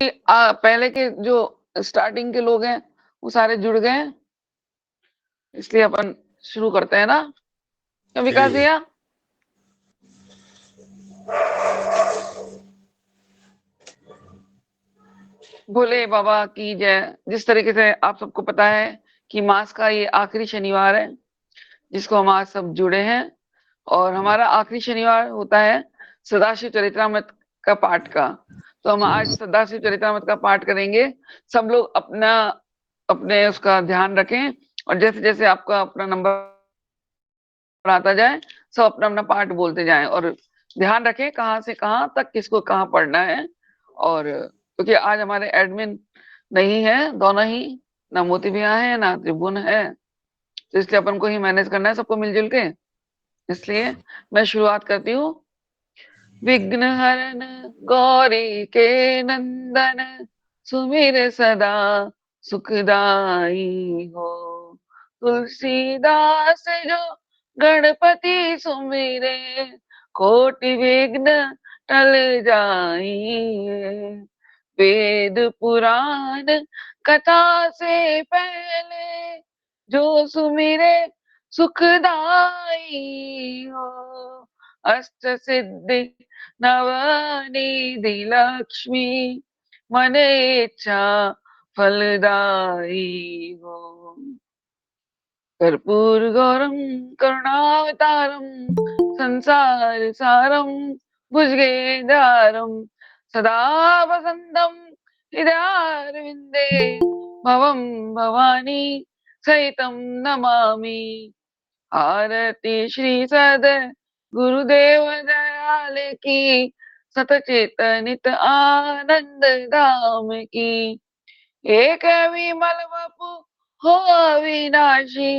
क्योंकि पहले के जो स्टार्टिंग के लोग हैं वो सारे जुड़ गए हैं, इसलिए अपन शुरू करते हैं ना। क्यों विकास ठीक। भैया? भोले बाबा की जय। जिस तरीके से आप सबको पता है कि मास का ये आखिरी शनिवार है जिसको हम आज सब जुड़े हैं, और हमारा आखिरी शनिवार होता है सदाशिव चरित्रामृत का पाठ का। तो हम आज सदाशिव चरित्रामृत का पाठ करेंगे। सब लोग अपना अपने उसका ध्यान रखें, और जैसे जैसे आपका अपना नंबर आता जाए सब अपना अपना पाठ बोलते जाएं, और ध्यान रखें कहाँ से कहाँ तक किसको कहाँ पढ़ना है। और क्योंकि आज हमारे एडमिन नहीं है, दोनों ही, ना मोती भैया है ना त्रिभुवन है, तो इसलिए अपन को ही मैनेज करना है सबको मिलजुल के। इसलिए मैं शुरुआत करती हूँ। विघ्न हरन गौरी के नंदन, सुमिर सदा सुखदाई हो। तुलसीदास जो गणपति सुमिरे, कोटि विघ्न टल जाई। वेद पुराण कथा से पहले, जो सुमिरे सुखदाई हो। अष्ट सिद्धि नवनिधि लक्ष्मी, मन इच्छा फलदाई हो। कर्पूर गौरम करुणावतारम, संसार सारम भुजगेंद्रहारम, सदा वसंतम हृदयारविंदे, भवम भवानी सहितं नमामि। आरती श्री सद गुरुदेव दयाल की, सतचेतनित आनंद धाम की। एक विमल वपु हो अविनाशी,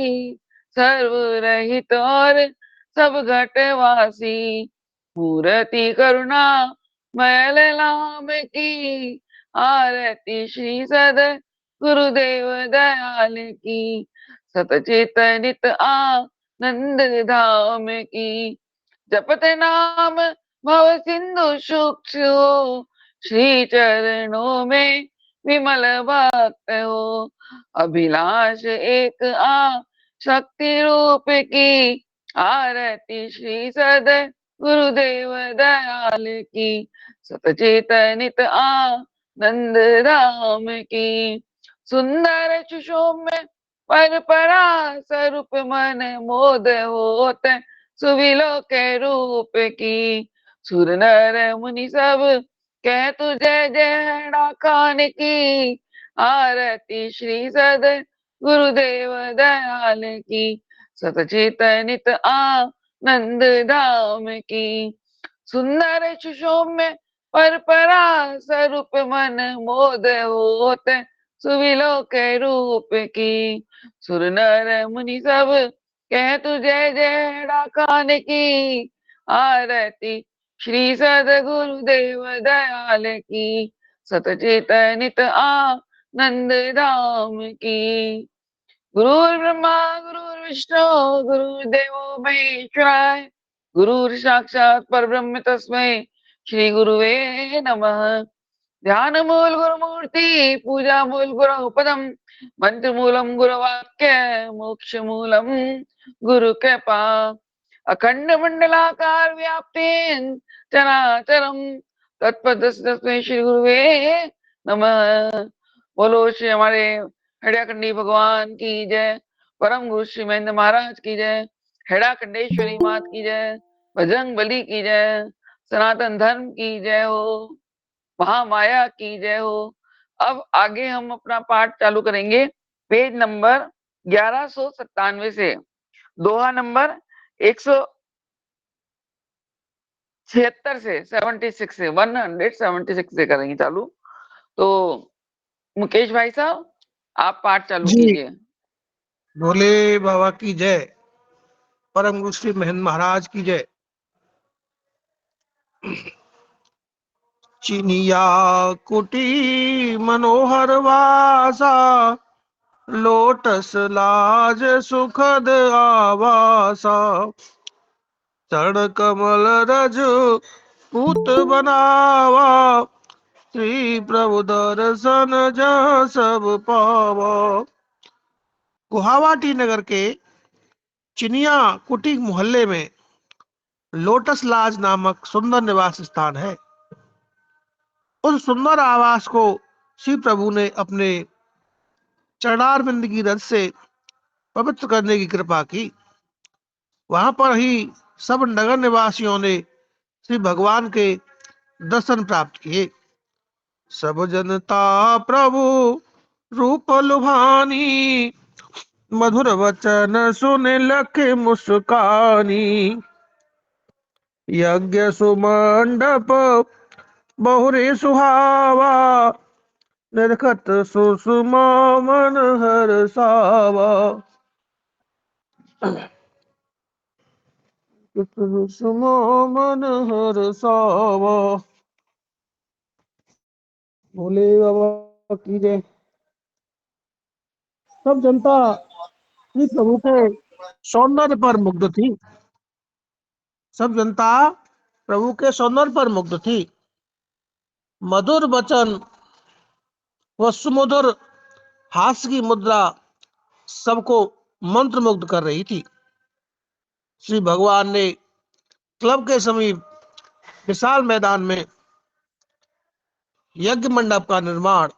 सर्व रहित और सब घटवासी। मूर्ति करुणा मैल नाम की, आरती श्री सद गुरुदेव दयाल की, सतचेतनित आनंद धाम की। जपत नाम भव सिंधु सूक्ष्म, श्री चरणों में विमल भक्त हो। अभिलाष एक शक्ति रूप की, आरती श्री सद गुरुदेव दयाल की, सतचेतनित आनंद धाम की। सुंदर सुषोम्य पर परा स्वरूप, मन मोद होत सुविलो के रूप की। सुर नर मुनि सब कह तु जय जय खान की, आरती श्री सद गुरुदेव दयाल की, सतचेतनित आनंद धाम की। सुंदर सुषोम्य पर परा स्वरूप, मन मोद होत सुविलो के रूप की। सुर नर मुनि सब कह तु जय जय खान की, आरती श्री सद गुरुदेव दयाल की, सतचेतनित आनंद धाम की। गुरुर् ब्रह्मा गुरुर्विष्णु गुरुर्देवो महेश्वराय, गुरुर् साक्षात् परब्रह्म तस्मै श्री गुरुवे नमः। ध्यान मूल गुरुमूर्ति, पूजा मूल गुरुपदम, मंत्र मूलम गुरुवाक्य, मोक्ष मूलम गुरु कृपा। अखंड मंडलाकार व्याप्तेन चराचरम, तत्पदस्मै श्री गुरुवे नमः। बोलो श्री हमारे हेड़ाखंडी भगवान की जय, परम गुरु श्री महेंद्र महाराज की जय, हेड़ाखंडेश्वरी मात की जय, बजरंग बली की जय, सनातन धर्म की जय हो, महामाया की जय हो। अब आगे हम अपना पाठ चालू करेंगे पेज नंबर 1197 से, दोहा नंबर 176 से, 76 से, 176 से करेंगे चालू। तो मुकेश भाई साहब आप पाठ चालू जी। कीजिए। भोले बाबा की जय, परम गुरु श्री महेंद्र महाराज की जय। चिनिया कुटी मनोहर वासा, लोटस लाज सुखद आवासा। चरण कमल रज पूत बनावा, श्री प्रभु दर्शन जहाँ सब पावा। गुवाहाटी नगर के चिनिया कुटी मोहल्ले में लोटस लॉज नामक सुंदर निवास स्थान है। उस सुंदर आवास को श्री प्रभु ने अपने चरणारविंद की रज से पवित्र करने की कृपा की। वहां पर ही सब नगर निवासियों ने श्री भगवान के दर्शन प्राप्त किए। सब जनता प्रभु रूप लुभानी, मधुर वचन सुने लखे मुस्कानी। यज्ञ सुमंडप बहुरे सुहावा, निरखत सुषमा मन हर्षावा। सुषमा मन हर्षावा। भोले बाबा की जय। सब जनता श्री प्रभु के सौंदर्य पर मुग्ध थी। सब जनता प्रभु के सौंदर्य पर मुग्ध थी। मधुर वचन व सुमधुर हास्य की मुद्रा सबको मंत्रमुग्ध कर रही थी। श्री भगवान ने क्लब के समीप विशाल मैदान में यज्ञ मंडप का निर्माण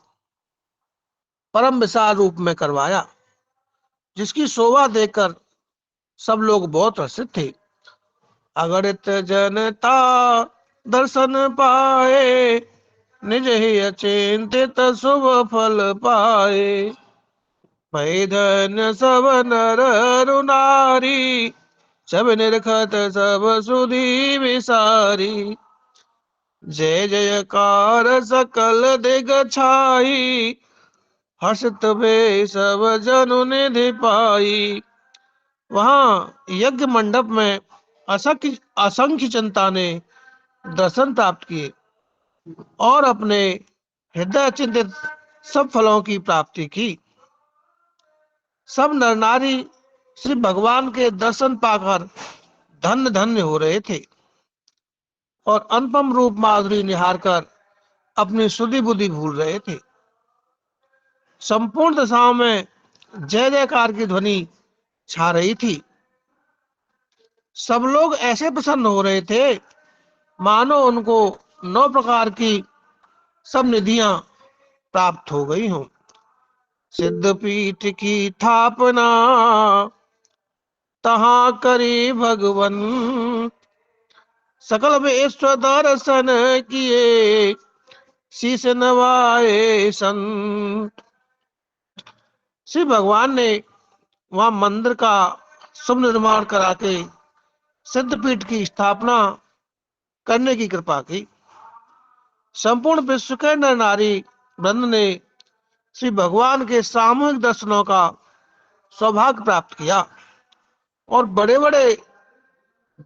परम विशाल रूप में करवाया, जिसकी शोभा देखकर सब लोग बहुत हर्षित थे। अगणित जनता दर्शन पाए, निज ही अचिंतित शुभ फल पाए। भय धन्य सब नर अरु नारी, सब निरखत सब सुधि विसारी। जय जयकार सकल दिग छाई, हर्षित वे सब जनु निधि पाई। वहां यज्ञ मंडप में असंख्य असंख्य जनता ने दर्शन प्राप्त किए और अपने हृदय चिंतित सब फलों की प्राप्ति की। सब नर नारी श्री भगवान के दर्शन पाकर धन्य धन्य हो रहे थे और अनुपम रूप माधुरी निहार कर अपनी सुधि बुद्धि भूल रहे थे। संपूर्ण दिशाओं में जय जयकार की ध्वनि छा रही थी। सब लोग ऐसे प्रसन्न हो रहे थे मानो उनको 9 प्रकार की सब निधियां प्राप्त हो गई हों। सिद्ध पीठ की स्थापना तहां करी भगवन, सकल विश्व दर्शन किए शीश नवाए संत। श्री भगवान ने वहां मंदिर का शुभ निर्माण करा के सिद्धपीठ की स्थापना करने की कृपा की। संपूर्ण विश्व के नर नारी वृंद ने श्री भगवान के सामूहिक दर्शनों का सौभाग्य प्राप्त किया और बड़े बड़े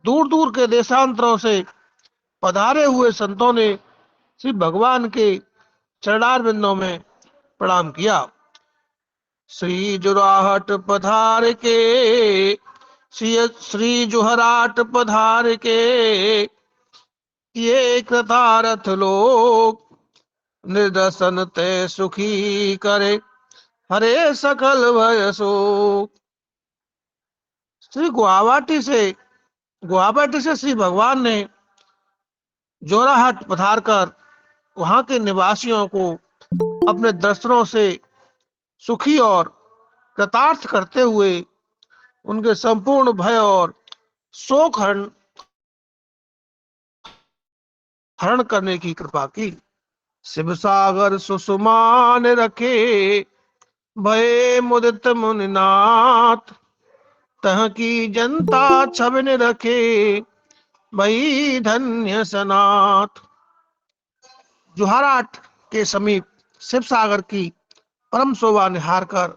दूर दूर के देशांतरों से पधारे हुए संतों ने श्री भगवान के चरणार बिंदों में प्रणाम किया। श्री जुराहट पधार के, श्री जुहराट पधार के, ये कृतारथ लोग निर्दसन ते सुखी करे, हरे सकल भय शोक। श्री गुवाहाटी से श्री भगवान ने जोराहट पधार कर वहां के निवासियों को अपने दर्शनों से सुखी और कृतार्थ करते हुए उनके संपूर्ण भय और शोक हरण करने की कृपा की। शिव सागर सुषमान रखे, भय मुदित मुनिनाथ, तह की जनता छबिन रखे, भई धन्य सनाथ। जोहाराट के समीप शिव सागर की परम शोभा निहार कर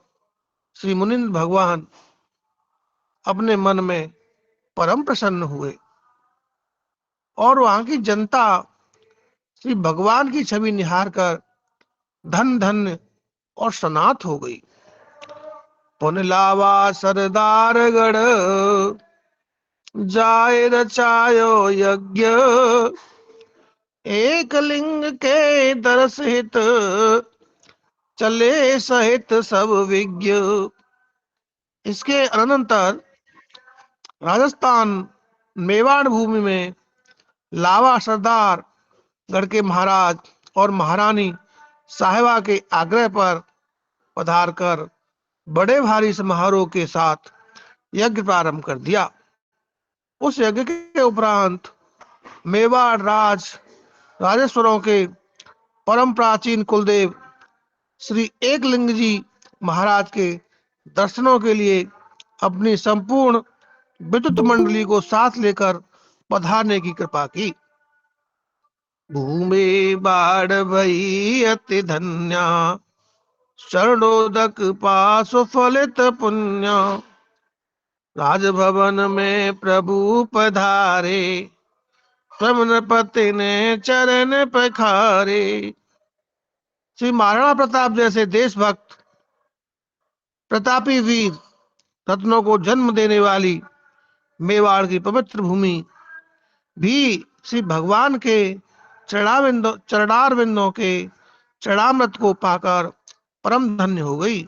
श्री मुनिंद भगवान अपने मन में परम प्रसन्न हुए और वहां की जनता श्री भगवान की छवि निहार कर धन धन्य और सनाथ हो गई। पुन लावा सरदार गढ़, जाय रचायो यज्ञ, एक लिंग के दरस हित चले सहित सब विज्ञ। इसके अनंतर राजस्थान मेवाड़ भूमि में लावा सरदार गढ़ के महाराज और महारानी साहिबा के आग्रह पर पधार कर बड़े भारी समारोह के साथ यज्ञ प्रारंभ कर दिया। उस यज्ञ के उपरांत मेवाड़ राजेश्वरों के परम प्राचीन कुलदेव श्री एकलिंग जी महाराज के दर्शनों के लिए अपनी संपूर्ण विद्युत मंडली को साथ लेकर पधारने की कृपा की। भूमि बाढ़ भई अति धन्य, शरणोदक पासु फलित पुण्य। राजभवन में प्रभु पधारे, प्रमनपति ने चरण पखारे। श्री महाराणा प्रताप जैसे देशभक्त प्रतापी वीर रत्नों को जन्म देने वाली मेवाड़ की पवित्र भूमि भी श्री भगवान के चरणारविंदों के चरणामृत को पाकर परम धन्य हो गई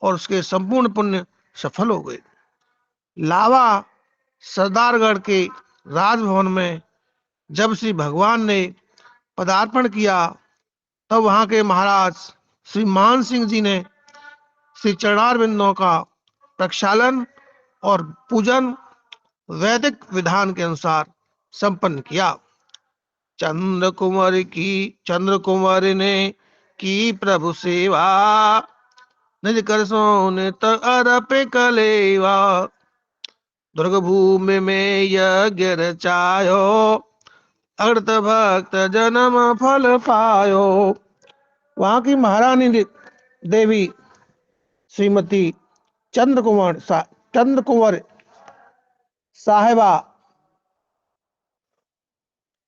और उसके संपूर्ण पुण्य सफल हो गए। लावा सरदारगढ़ के राजभवन में जब श्री भगवान ने पदार्पण किया तब वहां के महाराज श्री मान सिंह जी ने श्री चरणारविंदों का प्रक्षालन और पूजन वैदिक विधान के अनुसार संपन्न किया। चंद्र कुंवर ने की प्रभु सेवा, निज कर सोनित अरप कलेवा। दुर्ग भूमि में यज्ञ रचायो, अग्रत भक्त जन्म फल पायो। वहां की महारानी देवी श्रीमती चंद्र कुंवर साहिबा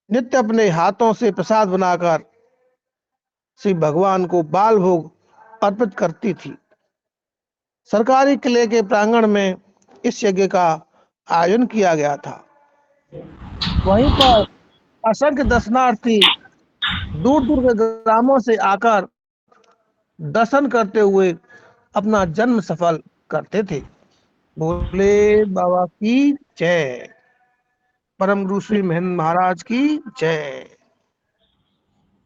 नित्य अपने हाथों से प्रसाद बनाकर श्री भगवान को बाल भोग अर्पित करती थी। सरकारी किले के प्रांगण में इस यज्ञ का आयोजन किया गया था। वहीं पर असंख्य दर्शनार्थी दूर दूर के ग्रामों से आकर दर्शन करते हुए अपना जन्म सफल करते थे। भोले बाबा की जय। परम गुरु श्री महेंद्र महाराज की जय।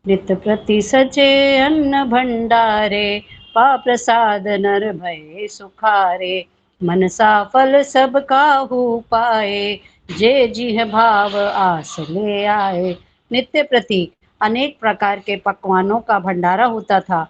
नित प्रति सचे अन्न भंडारे, पा प्रसाद नर भय सुखारे। मनसा फल सब काहू पाए, जे जिह भाव आस ले आए। नित्य प्रति अनेक प्रकार के पकवानों का भंडारा होता था।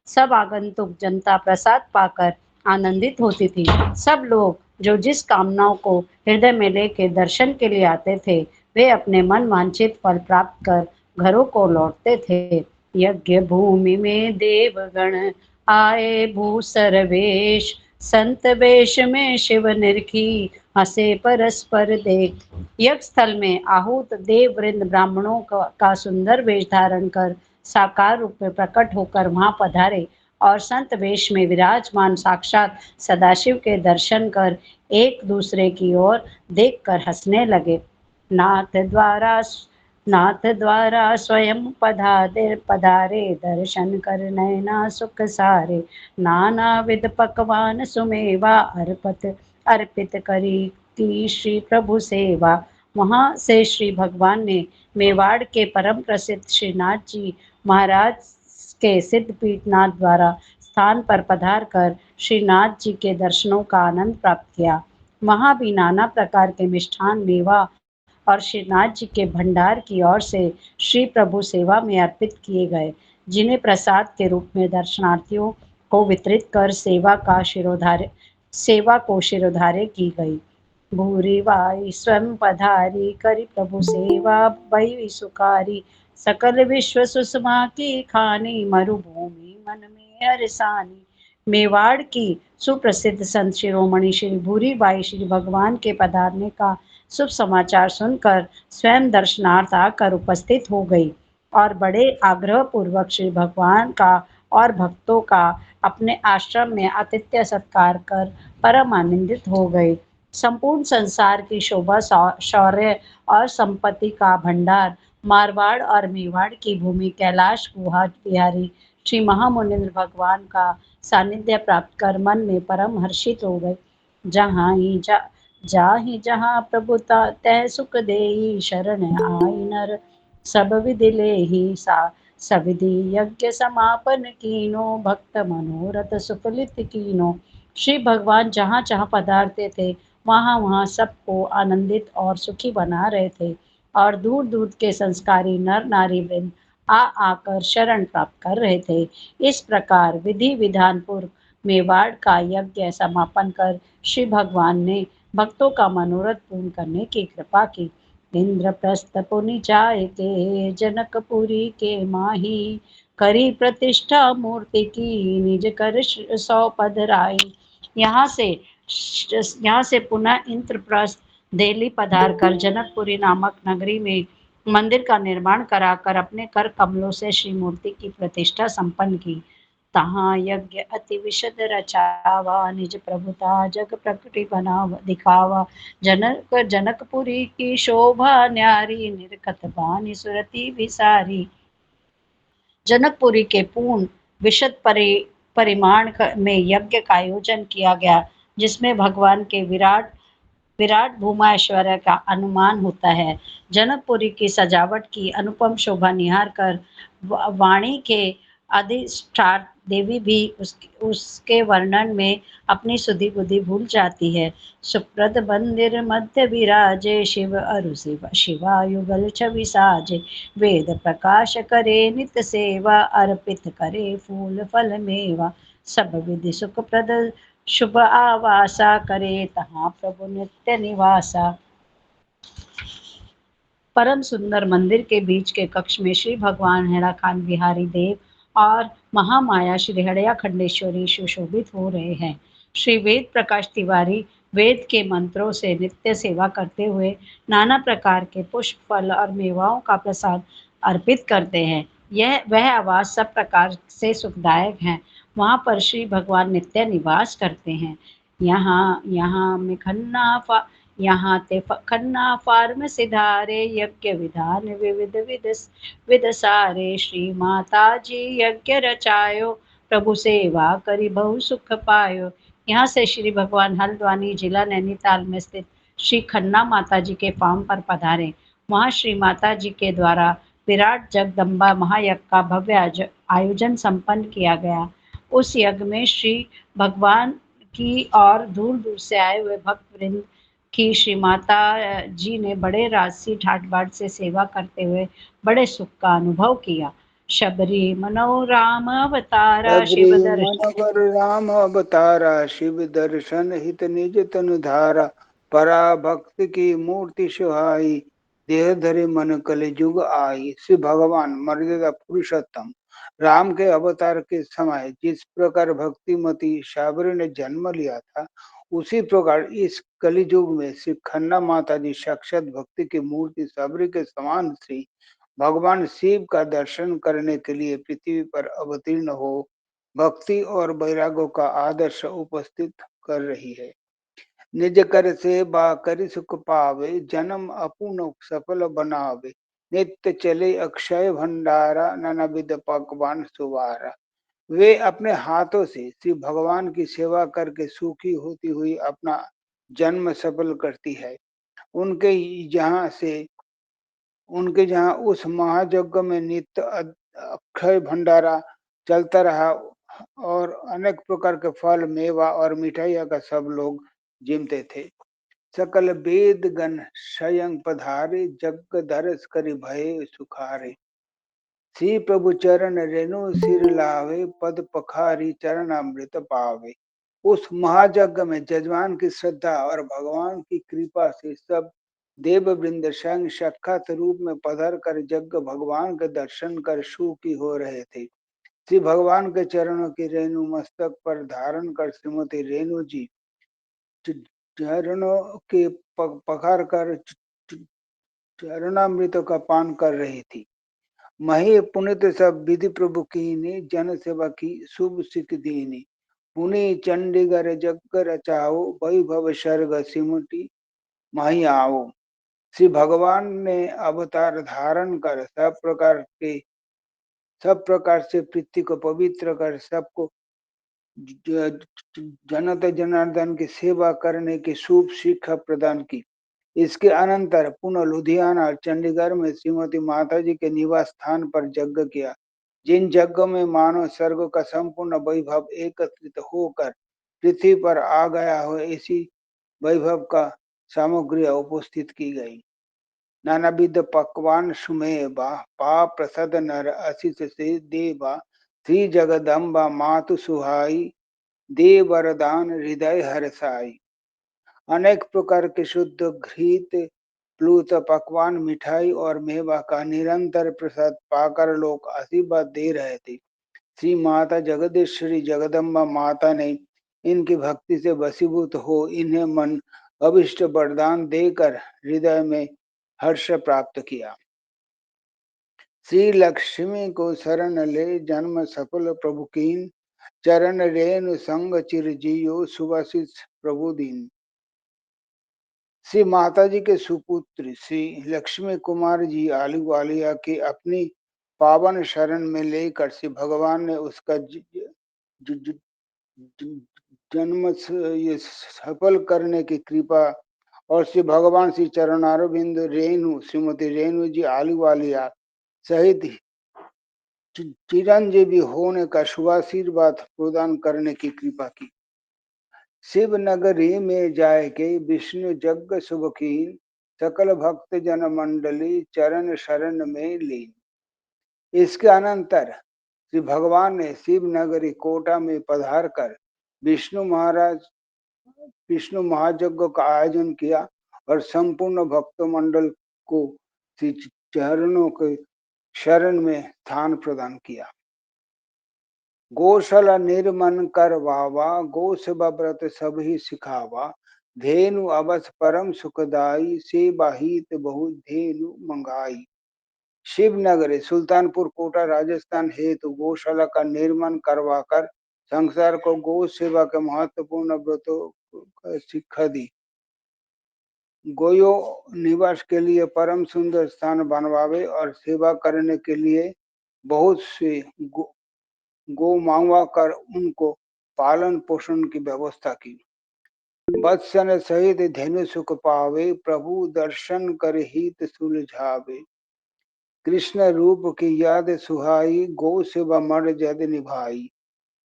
सब आगंतुक जनता प्रसाद पाकर आनंदित होती थी। सब लोग जो जिस कामनाओं को हृदय में लेके दर्शन के लिए आते थे, वे अपने मन वांछित फल प्राप्त कर घरों को लौटते थे। यज्ञ भूमि में देवगण आए भू सर्वेश, संत वेश में शिव निरखी हंसे परस्पर देख। यज्ञ स्थल में आहूत देव वृंद ब्राह्मणों का सुंदर वेश धारण कर साकार रूप में प्रकट होकर वहां पधारे और संत वेश में विराजमान साक्षात सदाशिव के दर्शन कर एक दूसरे की ओर देखकर हंसने लगे। नाथ द्वारा स्वयं पधारे, दर्शन कर नैना सुख सारे। नाना विध पकवान सुमेवा, अर्पित करी की श्री प्रभु सेवा। वहां से श्री भगवान ने मेवाड़ के परम प्रसिद्ध श्रीनाथ जी महाराज के सिद्ध पीठनाथ द्वारा स्थान पर पधार कर श्रीनाथ जी के दर्शनों का आनंद प्राप्त किया। वहां भी नाना प्रकार के मिष्ठान मेवा और श्रीनाथ जी के भंडार की ओर से श्री प्रभु सेवा में अर्पित किए गए, जिन्हें प्रसाद के रूप में दर्शनार्थियों को वितरित कर सेवा को शिरोधार्य की गई। भूरी वाई स्वयं पधारी, करी प्रभु सेवा भई सुखारी। सकल विश्व सुषमा की खानी, मरुभूमि मन में हरसानी। मेवाड़ की सुप्रसिद्ध संत शिरोमणि श्री भूरी बाई श्री भगवान के पधारने का शुभ समाचार सुनकर स्वयं दर्शनार्थ आकर उपस्थित हो गई और बड़े आग्रह पूर्वक श्री भगवान का और भक्तों का अपने आश्रम में आतिथ्य सत्कार कर परम आनंदित हो गए। संपूर्ण संसार की शोभा, शौर्य और संपत्ति का भंडार मारवाड़ और मेवाड़ की भूमि कैलाश गुहा बिहारी श्री महामुनिंद्र भगवान का सानिध्य प्राप्त कर मन में परम हर्षित हो गए। जाहि जहाँ प्रभुता तह सुख देई, शरण आई नर सब विधि लेहि सा। सविधि यज्ञ समापन कीनो, भक्त मनोरथ सुफलित कीनो। श्री भगवान जहाँ जहाँ पधारते थे वहाँ वहाँ सबको आनंदित और सुखी बना रहे थे, और दूर दूर के संस्कारी नर नारी वृंद आ आकर शरण प्राप्त कर रहे थे। इस प्रकार विधि विधान पूर्व मेवाड़ का यज्ञ समापन कर श्री भगवान ने भक्तों का मनोरथ पूर्ण करने की कृपा की। इंद्रप्रस्थ पुनि जाय के, जनकपुरी के माही। करी प्रतिष्ठा मूर्ति की, निज कर सौ पधराई। यहाँ से पुनः इंद्रप्रस्थ दिल्ली पधार कर जनकपुरी नामक नगरी में मंदिर का निर्माण कराकर अपने कर कमलों से श्री मूर्ति की प्रतिष्ठा संपन्न की। तहाँ यज्ञ अति विशद रचावा, निज प्रभुता जग प्रकटी बना दिखावा। जनकपुरी की शोभा न्यारी, निरखत बानी सुरति विसारी। जनकपुरी के पूर्ण विशद परिमाण में यज्ञ का आयोजन किया गया, जिसमें भगवान के विराट विराट भूमा ऐश्वर्य का अनुमान होता है। जनकपुरी की सजावट की अनुपम शोभा निहार कर वाणी के अधिष्ठात्र देवी भी उसके वर्णन में अपनी सुधि बुद्धि भूल जाती है। सुप्रद मंदिर मध्य विराजे, शिव अरु शिवायुगल छवि साजे। वेद प्रकाश करे नित सेवा, अर्पित करे फूल फल मेवा। सब विधि सुख प्रद शुभ आवासा, करे तहाँ प्रभु नित्य निवासा। परम सुंदर मंदिर के बीच के कक्ष में श्री भगवान हेड़ाखान बिहारी देव और महामाया श्री हड़या खंडेश्वरी सुशोभित हो रहे हैं। श्री वेद प्रकाश तिवारी वेद के मंत्रों से नित्य सेवा करते हुए नाना प्रकार के पुष्प फल और मेवाओं का प्रसाद अर्पित करते हैं। वह आवास सब प्रकार से सुखदायक है। वहाँ पर श्री भगवान नित्य निवास करते हैं। यहाँ ते खन्ना फार्म सिधारे, यज्ञ विधान विविध विध सारे। श्री माता जी यज्ञ रचायो, प्रभु सेवा करी बहु सुख पायो। यहाँ से श्री भगवान हल्द्वानी जिला नैनीताल में स्थित श्री खन्ना माता जी के फार्म पर पधारे। वहाँ श्री माता जी के द्वारा विराट जगदम्बा महायज्ञ का भव्य आयोजन संपन्न किया गया। उस यज्ञ में श्री भगवान की और दूर दूर से आए हुए भक्त वृंद की श्री माता जी ने बड़े राजसी ठाट बाट से सेवा करते हुए बड़े सुख का अनुभव किया। शबरी मनोराम अवतारा, शिव राम अवतारा, शिव दर्शन हित निज तनु धारा। परा भक्ति की मूर्ति सुहाई, देह धरे मन कले जुग आई। श्री भगवान मर्यादा पुरुषोत्तम राम के अवतार के समय जिस प्रकार भक्तिमती शाबरी ने जन्म लिया था, उसी प्रकार इस कलियुग में श्री खन्ना माता जी साक्षात भक्ति की मूर्ति शाबरी के समान श्री भगवान शिव का दर्शन करने के लिए पृथ्वी पर अवतीर्ण हो भक्ति और वैरागों का आदर्श उपस्थित कर रही है। निज कर से बा करि सुख पावे, जन्म अपूर्ण सफल बनावे। नित्य चले अक्षय भंडारा, नाना विध पकवान सुवारा। वे अपने हाथों से श्री भगवान की सेवा करके सुखी होती हुई अपना जन्म सफल करती है। उनके जहाँ उस महायज्ञ में नित्य अक्षय भंडारा चलता रहा और अनेक प्रकार के फल मेवा और मिठाइयों का सब लोग जिमते थे। सकल वेद गण स्वयं पधारे, जग दरस करि भय सुखारे। श्री प्रभु चरण रेणु सिर लावे, पद पखारी चरण अमृत पावे। उस महायज्ञ में जजमान की श्रद्धा और भगवान की कृपा से सब देव वृंद संग साक्षात रूप में पधर कर यज्ञ भगवान के दर्शन कर सुखी हो रहे थे। श्री भगवान के चरणों की रेणु मस्तक पर धारण कर श्रीमती रेणु जी चरणों के पखार कर चरणामृत का पान कर रही थी। मही पुनित सब विधि प्रभु कीनी, जन सेवा की शुभ सिख दीनी। पुनि चंडीगढ़ जग रचाओ, वैभव सर्ग सिमटी माही आओ। श्री भगवान ने अवतार धारण कर सब प्रकार से पृथ्वी को पवित्र कर सबको जनता जनार्दन की सेवा करने की शुभ शिक्षा प्रदान की। इसके अनंतर पुनः लुधियाना और चंडीगढ़ में श्रीमती माता जी के निवास स्थान पर यज्ञ किया, जिन यज्ञों में मानव स्वर्ग का संपूर्ण वैभव एकत्रित होकर पृथ्वी पर आ गया हो, ऐसी वैभव का सामग्री उपस्थित की गई। नानाविध पकवान सुमेवा पा प्रसाद नर आशीष से देवा श्री जगदम्बा मातु सुहाई दे वरदान हृदय हर्षाई। अनेक प्रकार के शुद्ध घृत प्लुत पकवान मिठाई और मेवा का निरंतर प्रसाद पाकर लोग आशीर्वाद दे रहे थे। श्री माता जगदीश्वरी जगदम्बा माता ने इनकी भक्ति से वशीभूत हो इन्हें मन अभिष्ट वरदान देकर हृदय में हर्ष प्राप्त किया। श्री लक्ष्मी को शरण ले जन्म सफल प्रभु कीन, चरण रेणु संग चिरजियो सुभाषित प्रभु दीन। श्री माता जी के सुपुत्र श्री लक्ष्मी कुमार जी आलूवालिया के अपनी पावन शरण में लेकर श्री भगवान ने उसका जन्म ये सफल करने की कृपा और श्री भगवान श्री चरणारविंद रेणु श्रीमती रेणु जी आलूवालिया सहित चिरंजीवी होने का शुभाशीर्वाद प्रदान करने की कृपा की। शिव नगरी में जाए के विष्णु यज्ञ शुभ कीन, सकल भक्त जन मंडली चरण शरण में लीन। इसके अनंतर श्री भगवान ने शिव नगरी कोटा में पधार कर विष्णु महायज्ञ का आयोजन किया और संपूर्ण भक्त मंडल को श्री चरणों के शरण में स्थान प्रदान किया। गौशाला निर्मन करवावा, गौ सेवा व्रत सब ही सिखावा, धेनु अवस परम सुखदाई, सेवा हित बहु धेनु मंगाई। शिवनगरी सुल्तानपुर कोटा राजस्थान हेतु गौशाला का निर्माण करवाकर संसार को गौ सेवा के महत्वपूर्ण व्रतों का शिक्षा दी। गोयो निवास के लिए परम सुंदर स्थान बनवावे और सेवा करने के लिए बहुत से गो मांगवा कर उनको पालन पोषण की व्यवस्था की। वत्सन सहित धेनु सुख पावे, प्रभु दर्शन कर हित सुलझावे। कृष्ण रूप की याद सुहाई, गौ सेवा मर जद निभाई।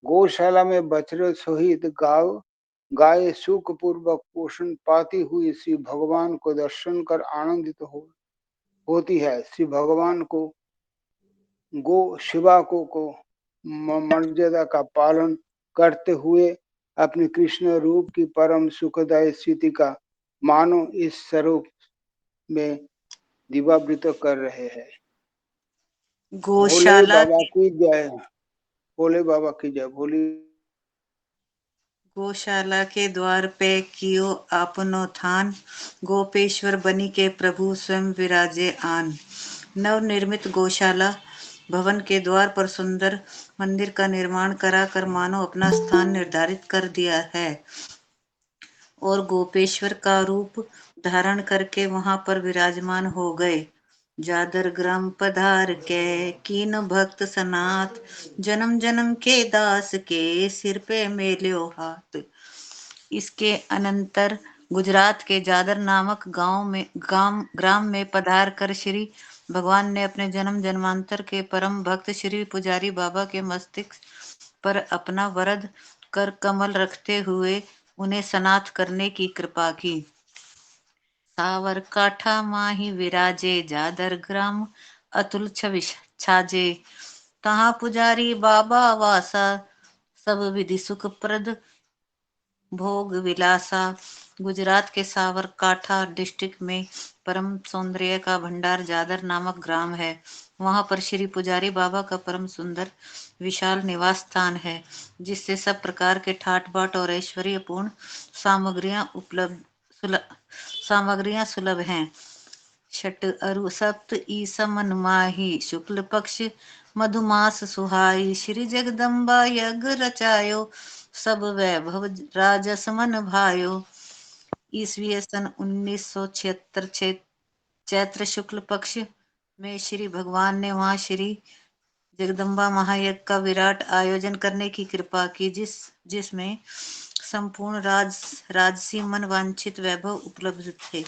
गौशाला में बछड़े सहित गाय सुख पूर्वक पोषण पाती हुई श्री भगवान को दर्शन कर आनंदित होती है। श्री भगवान को गो सेवा को मर्यादा का पालन करते हुए अपने कृष्ण रूप की परम सुखदायी स्थिति का मानो इस स्वरूप में दीवावृत कर रहे हैं। भोले गौशाला बाबा की जय, भोले बाबा की जय। भोले गौशाला के द्वार पे कियो आपनो थान, गोपेश्वर बनी के प्रभु स्वयं विराजे आन। नव निर्मित गौशाला भवन के द्वार पर सुंदर मंदिर का निर्माण कराकर मानो अपना स्थान निर्धारित कर दिया है और गोपेश्वर का रूप धारण करके वहां पर विराजमान हो गए। जादर ग्राम पधार के कीन भक्त सनात, जन्म जन्म के दास के सिर पे मेल्यो हाथ। इसके अनंतर गुजरात के जादर नामक ग्राम में पधार कर श्री भगवान ने अपने जन्म जन्मांतर के परम भक्त श्री पुजारी बाबा के मस्तिष्क पर अपना वरद कर कमल रखते हुए उन्हें सनाथ करने की कृपा की। सावर काठा माही विराजे, जादर ग्राम अतुल छवि छाजे। तहाँ पुजारी बाबा वासा, सब विधि सुखप्रद भोग विलासा। गुजरात के सावरकांठा डिस्ट्रिक्ट में परम सौंदर्य का भंडार जादर नामक ग्राम है। वहां पर श्री पुजारी बाबा का परम सुंदर विशाल निवास स्थान है, जिससे सब प्रकार के ठाट बाट और ऐश्वर्यपूर्ण सामग्रियां सुलभ हैं। छठ अरु सप्त ई समन माही, शुक्ल पक्ष मधुमास सुहाई। श्री जगदम्बा यज्ञ रचायो, सब वैभव राजस मन भायो। ईसवी सन 1976 चैत्र शुक्ल पक्ष में श्री भगवान ने वहां श्री जगदम्बा महायज्ञ का विराट आयोजन करने की कृपा की, जिसमें संपूर्ण राजसी मन वांछित वैभव उपलब्ध थे।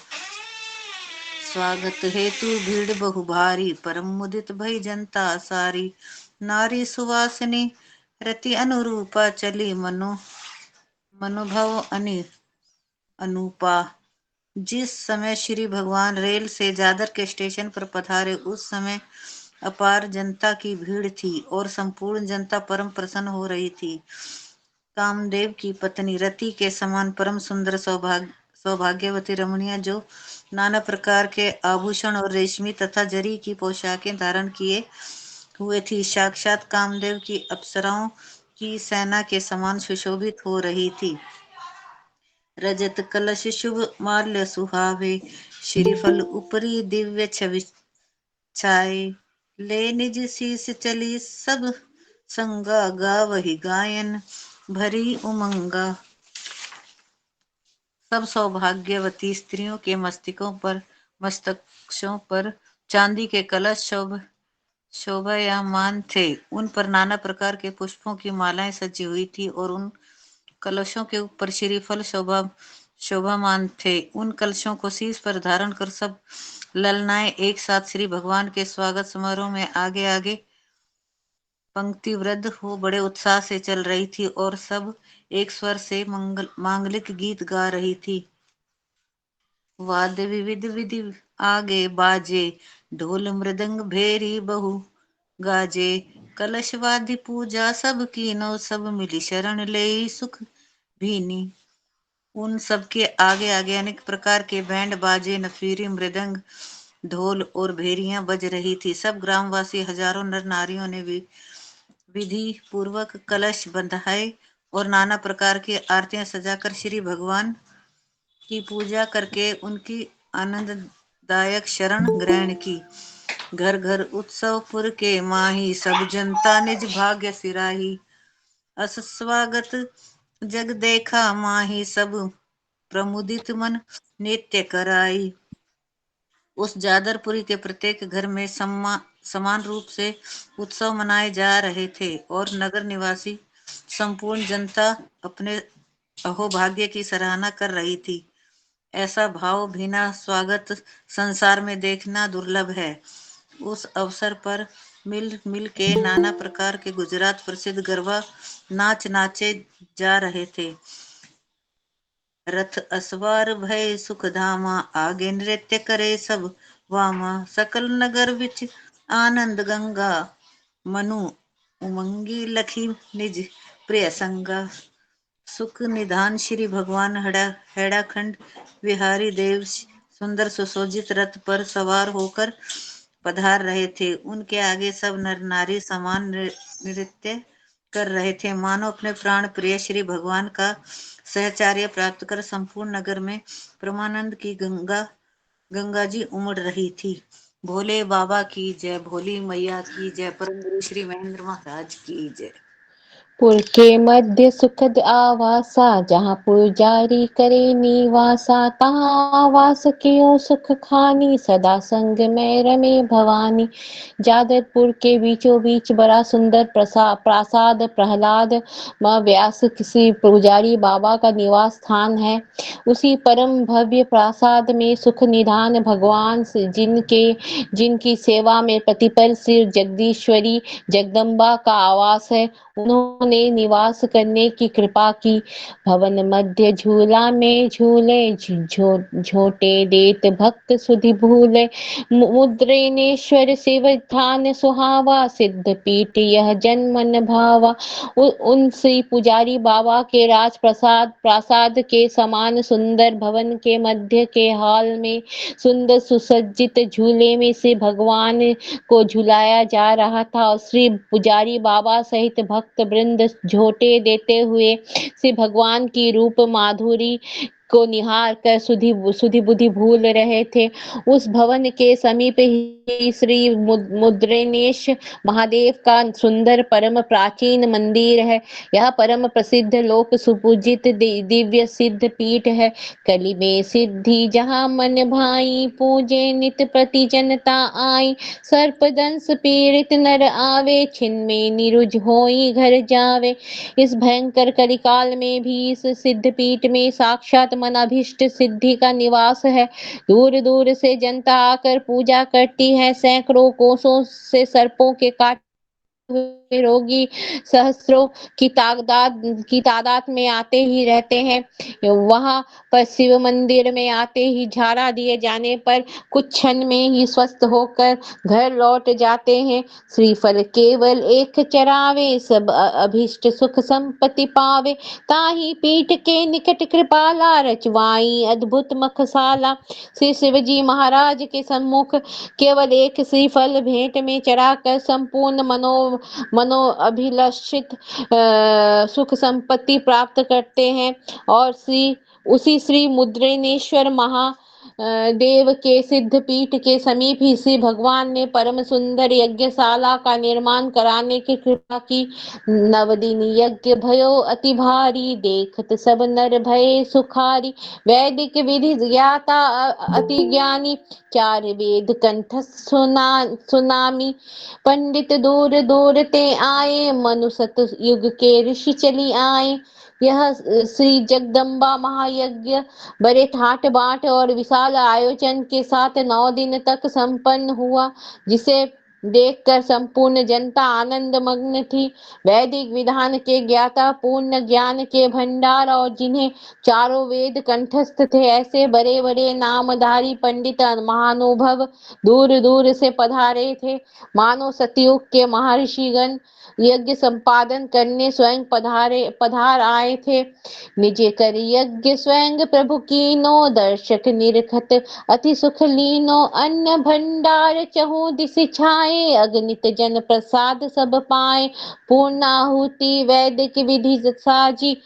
स्वागत हेतु भीड़ बहु भारी, परम मुदित भई जनता सारी। नारी सुवासिनी रति अनुरूपा, चली मनोभव अनूपा। जिस समय श्री भगवान रेल से दादर के स्टेशन पर पधारे, उस समय अपार जनता की भीड़ थी और संपूर्ण जनता परम प्रसन्न हो रही थी। कामदेव की पत्नी रति के समान परम सुंदर सौभाग्यवती रमणिया, जो नाना प्रकार के आभूषण और रेशमी तथा जरी की पोशाकें धारण किए हुए थी, साक्षात कामदेव की अप्सराओं की सेना के समान सुशोभित हो रही थी। रजत कलश शुभ माल्य सुहावे, श्रीफल उपरी दिव्य छवि छाए। ले निज शीस चली सब संगा, गावहि गायन भरी उमंगा। सब सौभाग्यवती स्त्रियों के मस्तकों पर चांदी के कलश शोभायमान थे। उन पर नाना प्रकार के पुष्पों की मालाएं सजी हुई थी और उन कलशों के ऊपर श्रीफल शोभामान थे। उन कलशों को शीश पर धारण कर सब ललनाएं एक साथ श्री भगवान के स्वागत समारोह में आगे आगे पंक्तिबद्ध हो बड़े उत्साह से चल रही थी और सब एक स्वर से मांगलिक गीत गा रही थी। वाद्य विविध विधि आगे बाजे, ढोल मृदंग भेरी बहु गाजे। कलश वाद्य पूजा सब कीनो, सब मिली शरण ले सुख भीनी। उन सबके आगे आगे अनेक प्रकार के बैंड बाजे, नफीरी मृदंग, ढोल और भेरियां बज रही थी। सब ग्रामवासी हजारों नर नारियों ने विधि पूर्वक कलश बंधाए और नाना प्रकार की आरतियां सजाकर श्री भगवान की पूजा करके उनकी आनंददायक शरण ग्रहण की। घर घर उत्सवपुर के माही, सब जनता निज भाग्य सिराही। अस स्वागत जग देखा माही, सब प्रमुदित मन नित्य कराई। उस जादरपुरी के प्रत्येक घर में समान रूप से उत्सव मनाए जा रहे थे और नगर निवासी संपूर्ण जनता अपने अहोभाग्य की सराहना कर रही थी। ऐसा भाव भीना स्वागत संसार में देखना दुर्लभ है। उस अवसर पर मिल के नाना प्रकार के गुजरात प्रसिद्ध गरबा नाच नाचे जा रहे थे। रथ असवार भय सुख धामा, आगे नृत्य करे सब वामा। सकल नगर विच आनंद गंगा, मनु उमंगी लखी निज प्रिय संगा। सुख निधान श्री भगवान हेड़ाखंड विहारी देव सुंदर सुशोभित रथ पर सवार होकर पधार रहे थे। उनके आगे सब नर नारी समान नृत्य कर रहे थे, मानो अपने प्राण प्रिय श्री भगवान का सहचार्य प्राप्त कर संपूर्ण नगर में परमानंद की गंगा जी उमड़ रही थी। भोले बाबा की जय, भोली मैया की जय, परम गुरु श्री महेंद्र महाराज की जय। पुर के मध्य सुखद आवासा, जहाँ पुजारी करे निवासा। तहाँ आवास कियो सुख खानी, सदा संग में रमे भवानी। जादरपुर के बीचों बीच बड़ा सुंदर प्रासाद प्रहलाद व्यास किसी पुजारी बाबा का निवास स्थान है। उसी परम भव्य प्रासाद में सुख निधान भगवान जिनकी सेवा में प्रतिपल श्री जगदीश्वरी जगदम्बा का आवास है, उन्होंने निवास करने की कृपा की। भवन मध्य झूला में झूले, झोटे देत भक्त सुधि भूले। मुद्रेनेश्वर शिव थान सुहावा, सिद्ध पीठ यह जन्मन भावा। उन श्री पुजारी बाबा के राज प्रासाद के समान सुंदर भवन के मध्य के हॉल में सुंदर सुसज्जित झूले में से भगवान को झुलाया जा रहा था और श्री पुजारी बाबा सहित भक्त वृंद झोटे देते हुए श्री भगवान की रूप माधुरी को निहार कर सुधि बुद्धि भूल रहे थे। उस भवन के समीप ही श्री मुद्रेनेश महादेव का सुंदर परम प्राचीन मंदिर है। यह परम प्रसिद्ध लोक सुपूजित दिव्य सिद्ध पीठ है। कली में सिद्धि जहाँ मन भाई, पूजे नित प्रति जनता आई। सर्प दंश पीड़ित नर आवे, छिन में निरुज होई घर जावे। इस भयंकर कलिकाल में भी इस सिद्ध पीठ में साक्षात मन अभिष्ट सिद्धि का निवास है। दूर दूर से जनता आकर पूजा करती है। सैकड़ों कोसों से सर्पों के काट हुए रोगी सहस्रों की तादाद में आते ही रहते हैं। वहां पर शिव मंदिर में आते ही झाड़ा दिए जाने पर कुछ क्षण में ही स्वस्थ होकर घर लौट जाते हैं। श्रीफल केवल एक चरावे, सब अभिष्ट सुख संपत्ति पावे। ताही पीठ के निकट कृपाला, रचवाई अद्भुत मखशाला। श्री शिवजी महाराज के सम्मुख केवल एक श्रीफल भेंट में चढ़ाकर संपूर्ण मनो अभिलषित सुख संपत्ति प्राप्त करते हैं। और उसी श्री मुद्रेनेश्वर देव के सिद्ध पीठ के समीप ही श्री भगवान ने परम सुंदर यज्ञशाला का निर्माण कराने की कृपा की। नवदिन यज्ञ भयो अति भारी, देखत सब नर भय सुखारी। वैदिक विधि ज्ञाता अति ज्ञानी, चार वेद कंठ सुनामी। पंडित दूर दूर ते आए, मनुसत युग के ऋषि चली आए। यह श्री जगदम्बा महायज्ञ बड़े ठाट बाट और विशाल आयोजन के साथ 9 दिन तक संपन्न हुआ, जिसे देखकर संपूर्ण जनता आनंद मग्न थी। वैदिक विधान के ज्ञाता, पूर्ण ज्ञान के भंडार और जिन्हें चारों वेद कंठस्थ थे, ऐसे बड़े बड़े नामधारी पंडित महानुभव दूर दूर से पधारे थे। मानो सतयुग के महर्षिगण यज्ञ संपादन करने स्वयं पधार आए थे। निज कर यज्ञ स्वयं प्रभु कीनो, दर्शक निरखत अति सुख लीनो। अन्न भंडार चहु दिस छाए, अगणित जन प्रसाद सब पाए। पूर्णाहुति वैदिक विधि साजी,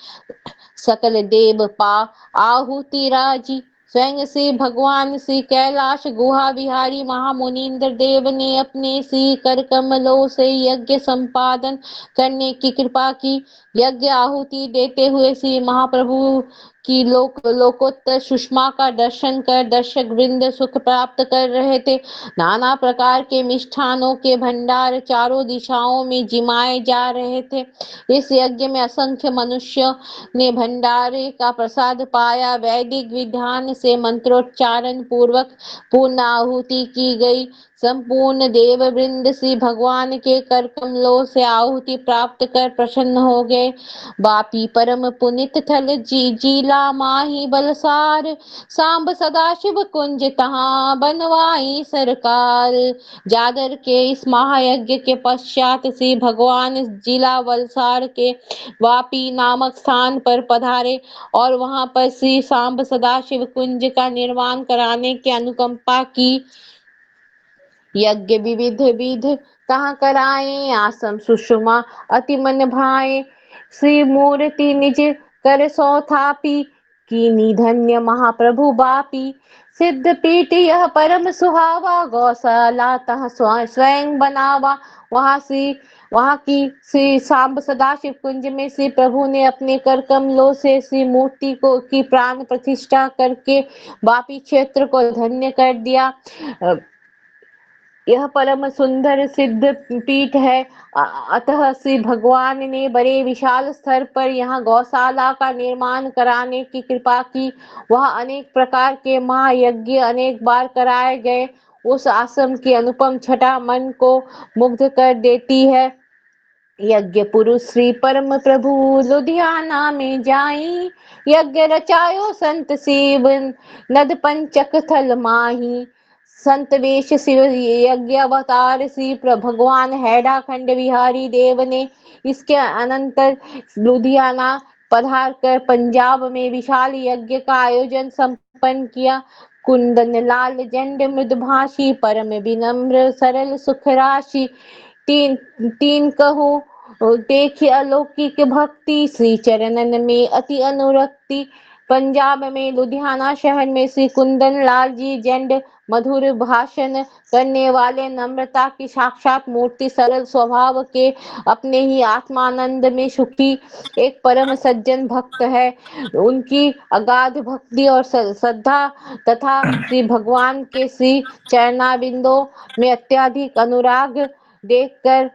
सकल देव पा आहुति राजी। स्वयं श्री भगवान श्री कैलाश गुहा विहारी महामुनीन्द्र देव ने अपने श्री कर कमलों से यज्ञ संपादन करने की कृपा की। यज्ञ आहुति देते हुए श्री महाप्रभु की लोकोत्तर सुषमा का दर्शन कर दर्शक वृंद सुख प्राप्त कर रहे थे। नाना प्रकार के मिष्ठानों के भंडार चारों दिशाओं में जिमाए जा रहे थे। इस यज्ञ में असंख्य मनुष्यों ने भंडारे का प्रसाद पाया। वैदिक विधान से मंत्रोच्चारण पूर्वक पूर्ण आहुति की गई। संपूर्ण देव वृंद श्री भगवान के कर कमलों से आहुति प्राप्त कर प्रसन्न हो गए। बापी परम पुनित थल जीला माही बलसार, सांब सदाशिव कुंज तहाँ बनवाई सरकार। जागर के इस महायज्ञ के पश्चात श्री भगवान जिला वलसार के वापी नामक स्थान पर पधारे और वहां पर श्री सांब सदाशिव कुंज का निर्माण कराने की अनुकंपा की। यज्ञ विविध विध कहाँ कराए, आसम सुषमा अति मन भाए। श्री मूर्ति निज कर सो थापी, की निधन्य महाप्रभु बापी। सिद्ध पीठ यह परम सुहावा, गौशाला तह स्वयं बनावा। वहाँ की श्री सांब सदाशिव कुंज में श्री प्रभु ने अपने कर कमलों से श्री मूर्ति को की प्राण प्रतिष्ठा करके बापी क्षेत्र को धन्य कर दिया। यह परम सुंदर सिद्ध पीठ है। अतः श्री भगवान ने बड़े विशाल स्तर पर यहाँ गौशाला का निर्माण कराने की कृपा की। वह अनेक प्रकार के महायज्ञ अनेक बार कराए गए। उस आश्रम की अनुपम छटा मन को मुग्ध कर देती है। यज्ञ पुरुष श्री परम प्रभु लुधियाना में जाई, यज्ञ रचायो संत शिव नद पंचक थल माही। संत वेश शिव यज्ञ अवतार श्री भगवान हैड़ा खंड विहारी देव ने इसके अनंतर लुधियाना पधार कर पंजाब में विशाल यज्ञ का आयोजन संपन्न किया। कुंदन लाल जंड मृदभाषी, परम विनम्र सरल सुख राशि। तीन कहो देखिए अलौकिक भक्ति, श्री चरणन में अति अनुरक्ति। पंजाब में लुधियाना शहर में श्री कुंदन लाल जी जैंड मधुर भाषण करने वाले, नम्रता की साक्षात मूर्ति, सरल स्वभाव के, अपने ही आत्मानंद में सुखी एक परम सज्जन भक्त है। उनकी अगाध भक्ति और श्रद्धा तथा श्री भगवान के श्री चरणाबिंदों में अत्यधिक अनुराग देखकर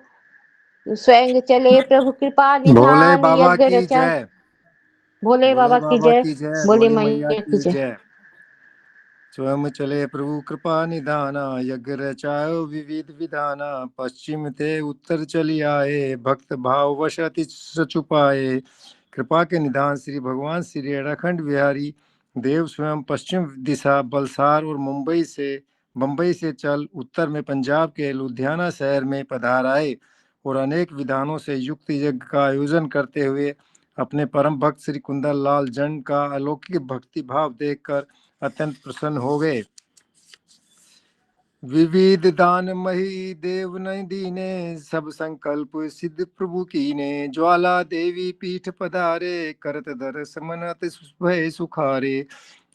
स्वयं चले प्रभु कृपा भोले निधान बाबा यज्ञ की रचा। जय। भोले भोले बाबा की बाबा जय, की जय। बोले भोली मैया मैया की की जय। जय। स्वयं चले प्रभु कृपा निधाना, यज्ञ रचायो विविध विधाना। पश्चिम ते उत्तर चली आए, भक्त भाव वश अति सचुपाए। कृपा के निधान श्री भगवान श्री अखंड बिहारी देव स्वयं पश्चिम दिशा बलसार और बम्बई से चल उत्तर में पंजाब के लुधियाना शहर में पधार आए और अनेक विधानों से युक्त यज्ञ का आयोजन करते हुए अपने परम भक्त श्री कुंदन लाल जैन का अलौकिक भक्ति भाव देखकर अत्यंत प्रसन्न हो गए। विविध दान मही देव न दीने, सब संकल्प सिद्ध प्रभु कीने। ज्वाला देवी पीठ पधारे, करत दरस मन अति भय सुखारे।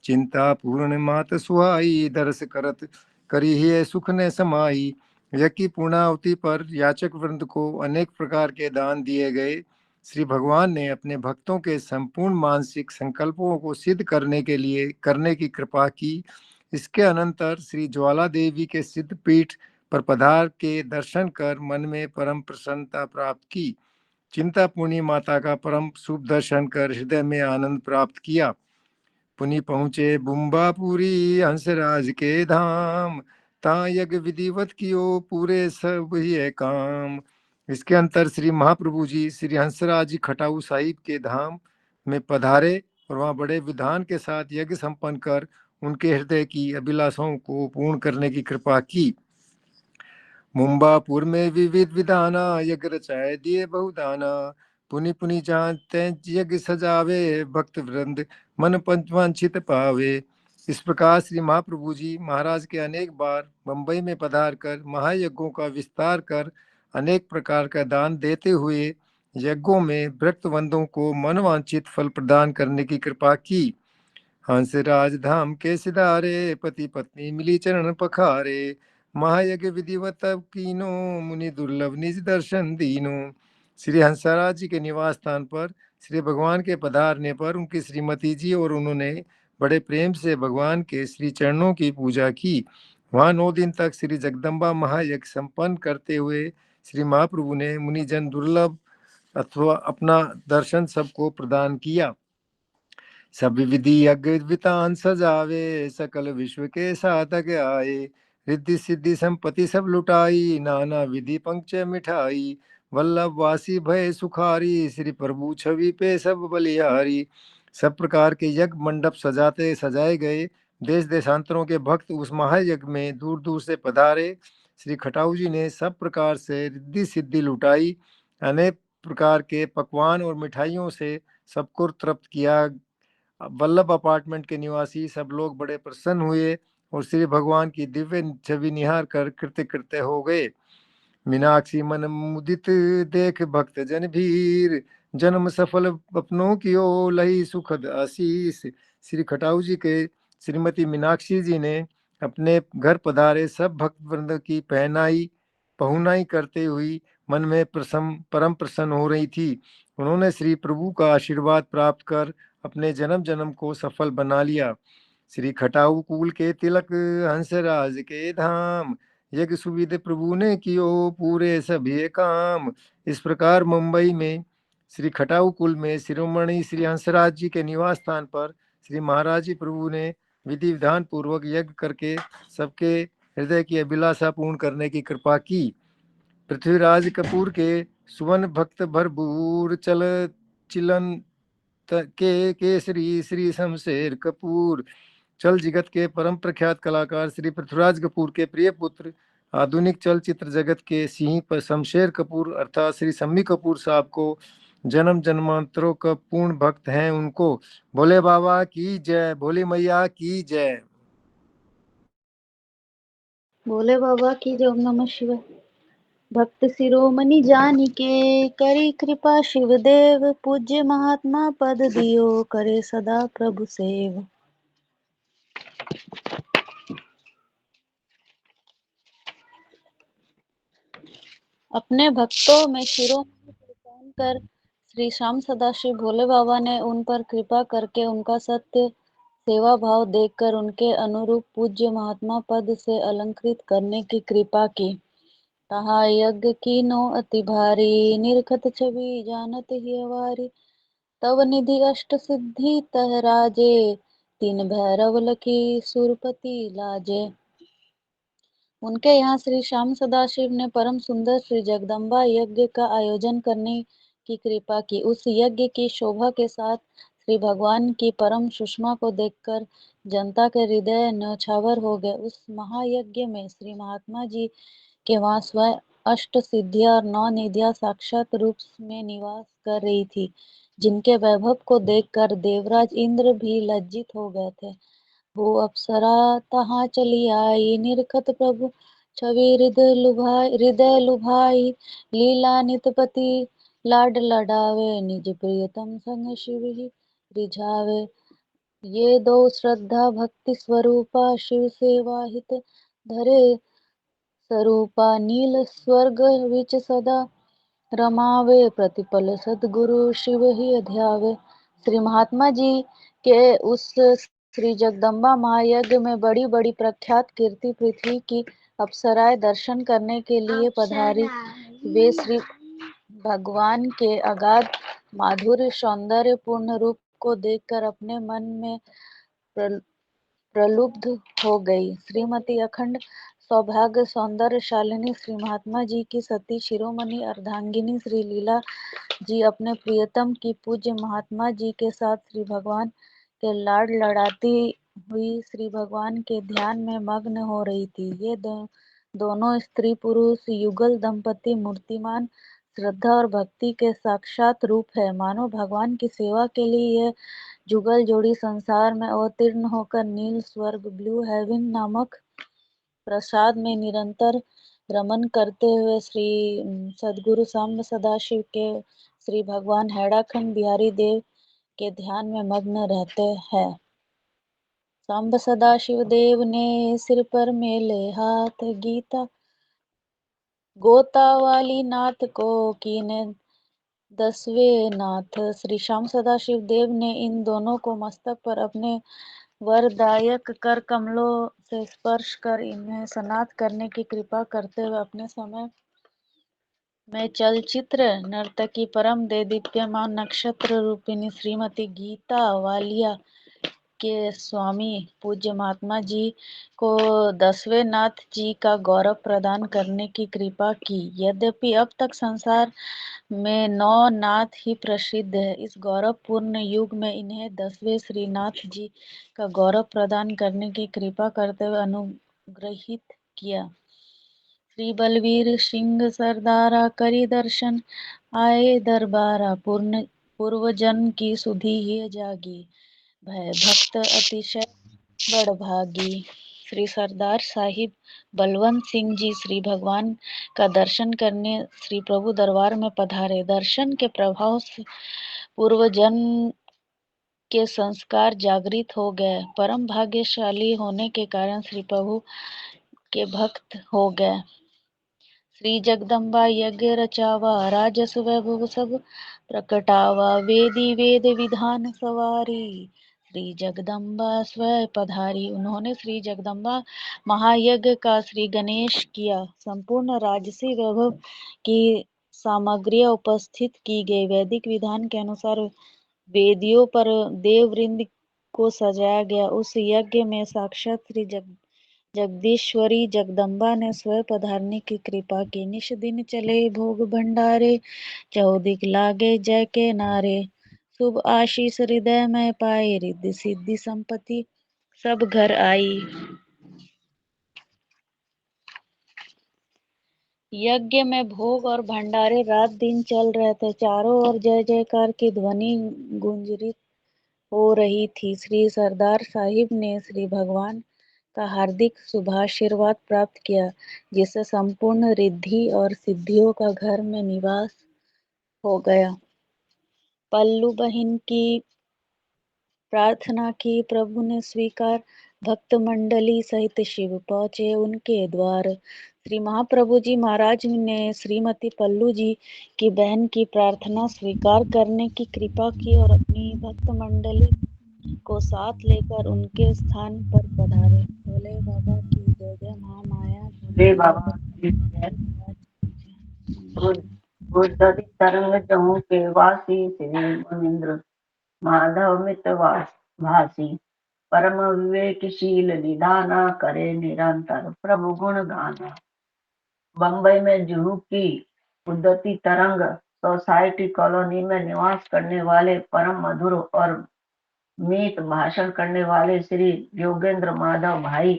चिंता पूर्ण मात सुहाई, दरस करत करी है सुख ने समाई। यज्ञ पूर्णावति पर याचक वृंद को अनेक प्रकार के दान दिए गए। श्री भगवान ने अपने भक्तों के संपूर्ण मानसिक संकल्पों को सिद्ध करने की कृपा की। इसके अनंतर श्री ज्वाला देवी के सिद्ध पीठ पर पधार के दर्शन कर मन में परम प्रसन्नता प्राप्त की। चिंतापूर्णी माता का परम शुभ दर्शन कर हृदय में आनंद प्राप्त किया। पुनि पहुँचे बुम्बापुरी हंसराज के धाम, ता यज्ञ विधिवत कियो पूरे सब ये काम। इसके अंतर श्री महाप्रभु जी श्री हंसराज जी खटाऊ साहिब के धाम में पधारे और वहाँ बड़े विधान के साथ यज्ञ संपन्न कर उनके हृदय की अभिलाषाओं को पूर्ण करने की कृपा की। मुंबापुर में विविध विधाना, यज्ञ रचाए दिए बहुदाना। पुनि पुनि जानते यज्ञ सजावे, भक्त वृंद मन पंचवांछित पावे। इस प्रकार श्री महाप्रभु जी महाराज के अनेक बार बंबई में पधार कर महायज्ञों का विस्तार कर अनेक प्रकार का दान देते हुए यज्ञों में भक्तवंदों को मनवांछित फल प्रदान करने की कृपा की। हंसराज धाम के सिधारे, पति पत्नी मिली चरण पखारे। महायज्ञ विधिवत कीनो, मुनि दुर्लभ निज दर्शन दीनो। श्री हंसराज जी के निवास स्थान पर श्री भगवान के पधारने पर उनकी श्रीमती जी और उन्होंने बड़े प्रेम से भगवान के श्री चरणों की पूजा की। वहाँ 9 दिन तक श्री जगदम्बा महायज्ञ संपन्न करते हुए श्री महाप्रभु ने मुनिजन दुर्लभ अथवा अपना दर्शन सबको प्रदान किया। सब विधि यज्ञ वितान सजावे, सकल विश्व के साधक आए। रिद्धि सिद्धि संपत्ति सब लुटाई, नाना विधि पंक्च मिठाई। वल्लभ वासी भय सुखारी, श्री प्रभु छवि पे सब बलिहारी। सब प्रकार के यज्ञ मंडप सजाए गए। देश देशांतरों के भक्त उस महायज्ञ में दूर दूर से पधारे। श्री खटाऊ जी ने सब प्रकार से रिद्धि सिद्धि लुटाई। अनेक प्रकार के पकवान और मिठाइयों से सबको तृप्त किया। वल्लभ अपार्टमेंट के निवासी सब लोग बड़े प्रसन्न हुए और श्री भगवान की दिव्य छवि निहार कर कृत्य कृत्य हो गए। मीनाक्षी मन मुदित देख भक्त जन भीर, जन्म सफल अपनों की ओ लही सुखद आशीष। श्री खटाऊ जी के श्रीमती मीनाक्षी जी ने अपने घर पधारे सब भक्त वृंद की पहुनाई करते हुई मन में परम प्रसन्न हो रही थी। उन्होंने श्री प्रभु का आशीर्वाद प्राप्त कर अपने जन्म जन्म को सफल बना लिया। श्री खटाऊ कुल के तिलक हंसराज के धाम, यज्ञ सुविध प्रभु ने कियो पूरे सभी काम। इस प्रकार मुंबई में श्री खटाऊ कुल में शिरोमणि श्री हंसराज जी के निवास स्थान पर श्री महाराज जी प्रभु ने विधि विधान पूर्वक यज्ञ करके सबके हृदय की अभिलाषा पूर्ण करने की कृपा की। पृथ्वीराज कपूर के सुवन भक्त भरपूर चिलन के केसरी श्री शमशेर कपूर। चल जगत के परम प्रख्यात कलाकार श्री पृथ्वीराज कपूर के प्रिय पुत्र आधुनिक चलचित्र जगत के सिंह पर शमशेर कपूर अर्थात श्री शम्मी कपूर साहब को जन्म जन्मांतरों का पूर्ण भक्त हैं। उनको भोले बाबा की जय, भोली मैया की जय। भोले बाबा की जय। ओम नमः शिवाय। भक्त शिरोमणि जानिके करी कृपा शिवदेव, पूज्य महात्मा पद दियो करे सदा प्रभु सेव। अपने भक्तों में शिरोमणि पहचान कर श्री श्याम सदाशिव भोले बाबा ने उन पर कृपा करके उनका सत्य सेवा भाव देखकर उनके अनुरूप पूज्य महात्मा पद से अलंकृत करने की कृपा की। तहा यज्ञ कीनो अति भारी, निरखत छवि जानत ही अवारी। तव निधि अष्ट सिद्धि तह राजे, तीन भैरव लखी सुरपति लाजे। उनके यहाँ श्री श्याम सदाशिव ने परम सुंदर श्री जगदम्बा यज्ञ का आयोजन करने की कृपा की। उस यज्ञ की शोभा के साथ श्री भगवान की परम सुषमा को देखकर जनता के हृदय न्यौछावर हो गए। उस महायज्ञ में श्री महात्मा जी के वहाँ स्वयं अष्ट सिद्धियां और 9 निधियां साक्षात रूप में निवास कर रही थी, जिनके वैभव को देखकर देवराज इंद्र भी लज्जित हो गए थे। वो अप्सरा तहाँ चली आई, निरखत प्रभु छवि हृदय लुभाई। लीला नितपति लाड लडावे, निज प्रियतम संग शिव ही रिझावे। ये दो श्रद्धा भक्ति स्वरूपा, शिव सेवा हित धरे स्वरूपा। नील स्वर्ग विच सदा रमावे, प्रतिपल सदगुरु शिव ही ध्यावे। श्री महात्मा जी के उस श्री जगदम्बा महायज्ञ में बड़ी बड़ी प्रख्यात कीर्ति पृथ्वी की अप्सराएं दर्शन करने के लिए पधारी। वे श्री भगवान के अगाध माधुर्य सौंदर्य पूर्ण रूप को देखकर अपने मन में प्रलुब्ध हो गई। श्रीमती अखंड सौभाग्य सौंदर्यशालिनी श्री महात्मा जी की सती शिरोमणि अर्धांगिनी श्री लीला जी अपने प्रियतम की पूज्य महात्मा जी के साथ श्री भगवान के लाड लड़ाती हुई श्री भगवान के ध्यान में मग्न हो रही थी। ये दोनों स्त्री पुरुष युगल दंपति मूर्तिमान श्रद्धा और भक्ति के साक्षात रूप है। मानो भगवान की सेवा के लिए यह जुगल जोड़ी संसार में अवतीर्ण होकर नील स्वर्ग ब्लू हेवन नामक प्रसाद में निरंतर रमन करते हुए श्री सदगुरु सांब सदाशिव के श्री भगवान हैड़ाखंड बिहारी देव के ध्यान में मग्न रहते हैं। सांब सदाशिव देव ने सिर पर मेले हाथ, गीता गोता वाली नाथ को कीने 10वें नाथ। श्री श्याम सदाशिव देव ने इन दोनों को मस्तक पर अपने वरदायक कर कमलों से स्पर्श कर इन्हें स्नात करने की कृपा करते हुए अपने समय में चलचित्र नर्तकी परम दे दीप्यमान नक्षत्र रूपिणी श्रीमती गीता वालिया के स्वामी पूज्य महात्मा जी को 10वें नाथ जी का गौरव प्रदान करने की कृपा की। यद्यपि अब तक संसार में 9 नाथ ही प्रसिद्ध है, इस गौरवपूर्ण युग में इन्हें 10वें श्रीनाथ जी का गौरव प्रदान करने की कृपा करते हुए अनुग्रहित किया। श्री बलवीर सिंह सरदारा करी दर्शन आए दरबारा, पूर्व जन्म की सुधि ही जागी, भय भक्त अतिशय बड़ भागी। श्री सरदार साहिब बलवंत सिंह जी श्री भगवान का दर्शन करने श्री प्रभु दरबार में पधारे। दर्शन के प्रभाव से पूर्व जन्म के संस्कार जागृत हो गए। परम भाग्यशाली होने के कारण श्री प्रभु के भक्त हो गए। श्री जगदम्बा यज्ञ रचावा, राजस वैभव सब प्रकटावा, वेदी वेद विधान सवारी, श्री जगदम्बा स्वयं पधारी। उन्होंने श्री जगदम्बा महायज्ञ का श्री गणेश किया। संपूर्ण राजसी वैभव की सामग्रियां उपस्थित की गई। वैदिक विधान के अनुसार वेदियों पर देववृंद को सजाया गया। उस यज्ञ में साक्षात श्री जगदीश्वरी जगदम्बा ने स्वयं पधारने की कृपा की। निश दिन चले भोग भंडारे, चौदिक लागे जय के नारे, शुभ आशीष हृदय में पाए, रिद्धि सिद्धि संपत्ति सब घर आई। यज्ञ में भोग और भंडारे रात दिन चल रहे थे। चारों ओर जय जयकार की ध्वनि गुंजरित हो रही थी। श्री सरदार साहिब ने श्री भगवान का हार्दिक शुभाशीर्वाद प्राप्त किया, जिससे संपूर्ण रिद्धि और सिद्धियों का घर में निवास हो गया। पल्लू बहन की प्रार्थना की, प्रभु ने स्वीकार। भक्त मंडली सहित शिव पहुंचे उनके द्वार। श्री महाप्रभु जी महाराज ने श्रीमती पल्लू जी की बहन की प्रार्थना स्वीकार करने की कृपा की और अपनी भक्त मंडली को साथ लेकर उनके स्थान पर पधारे। भोले बाबा की जय जय। महामाया रे बाबा की जय। उद्धति तरंग चहु के वासी श्री मुनिंद्र माधव मित्र भासी परम विवेकशील निधाना करे निरंतर प्रभु गुण गाना। बम्बई में जुहू की उद्धति तरंग सोसाइटी कॉलोनी में निवास करने वाले परम मधुर और मीत भाषण करने वाले श्री योगेंद्र माधव भाई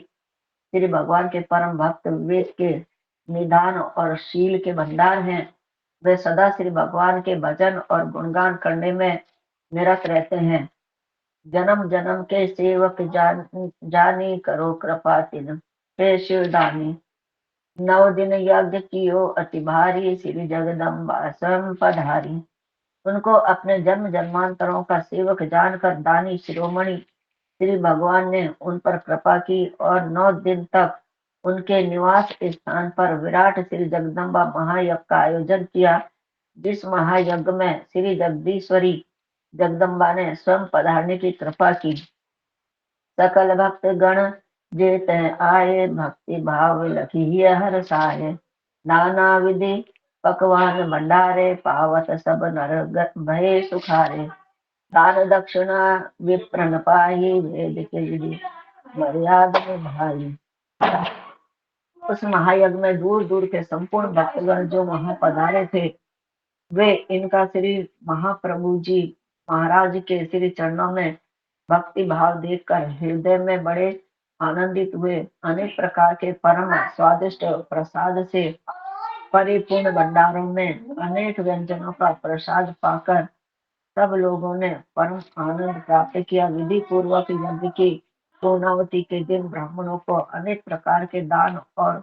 श्री भगवान के परम भक्त, विवेक के निधान और शील के भंडार हैं। वे सदा श्री भगवान के भजन और गुणगान करने में निरत रहते हैं। जन्म जन्म के सेवक जानी करो कृपा तिन हे शिवदानी। 9 दिन यज्ञ कियो अति भारी श्री जगदम्बा स्वयं पधारी। उनको अपने जन्म जन्मांतरों का सेवक जानकर दानी शिरोमणि श्री भगवान ने उन पर कृपा की और 9 दिन तक उनके निवास स्थान पर विराट श्री जगदम्बा महायज्ञ का आयोजन किया, जिस महायज्ञ में श्री जगदीश्वरी जगदम्बा ने स्वयं पधारने की कृपा की। सकल भक्त गण जेत आए भक्ति भाव लखी हर साये। नाना विधि पकवान भंडारे पावत सब नर भय सुखारे। दान दक्षिणा विप्रन पाई वेद के विधि मर्यादा में भाई। उस महायज्ञ में दूर दूर के संपूर्ण भक्तगण जो वहां पधारे थे, वे इनका श्री महाप्रभु जी महाराज के श्री चरणों में भक्ति भाव देखकर हृदय में बड़े आनंदित हुए। अनेक प्रकार के परम स्वादिष्ट प्रसाद से परिपूर्ण भंडारों में अनेक व्यंजनों का प्रसाद पाकर सब लोगों ने परम आनंद प्राप्त किया। विधि पूर्वक यज्ञ की पूर्णावती के दिन ब्राह्मणों को अनेक प्रकार के दान और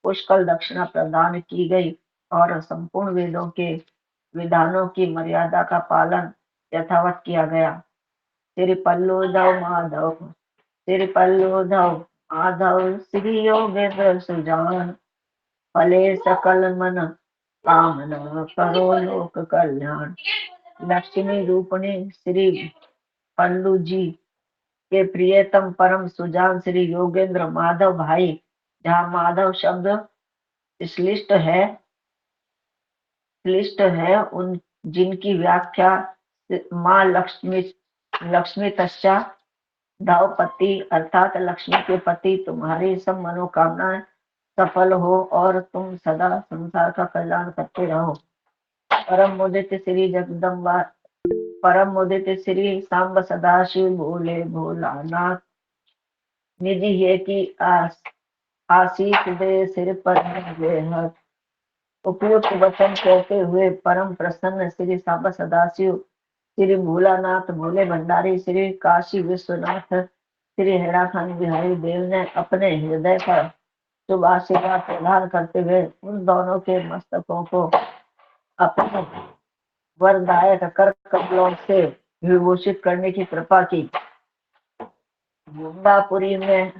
पुष्कल दक्षिणा प्रदान की गई और संपूर्ण वेदों के विधानों की मर्यादा का पालन यथावत किया गया। श्री पल्लूधव माधव श्री पल्लूधव माधव श्री योगेंद्र सुजान फले सकल मन कामना करो लोक कल्याण। लक्ष्मी रूपणी श्री पल्लू जी के प्रियतम परम सुजान श्री योगेंद्र माधव भाई, जहाँ माधव शब्द श्लिष्ट है उन जिनकी व्याख्या माँ लक्ष्मी तस्या धावपति अर्थात लक्ष्मी के पति, तुम्हारी सब मनोकामनाएं सफल हो और तुम सदा संसार का कल्याण करते रहो। परम मुदित श्री जगदम्बा परम मुदित श्री सांब सदाशिव भोले भोलानाथ निधि है कि आशीष दे सिर पर हाथ। उपयुक्त वचन कहते हुए परम प्रसन्न श्री सांब सदाशिव श्री भोलानाथ भोले भंडारी श्री काशी विश्वनाथ श्री हेड़ाखानी बिहारी देव ने अपने हृदय पर शुभ आशीर्वाद प्रदान करते हुए उन दोनों के मस्तकों को अपने वरदायक कर कमलों से विभूषित करने की कृपा की। मुंबापुरी में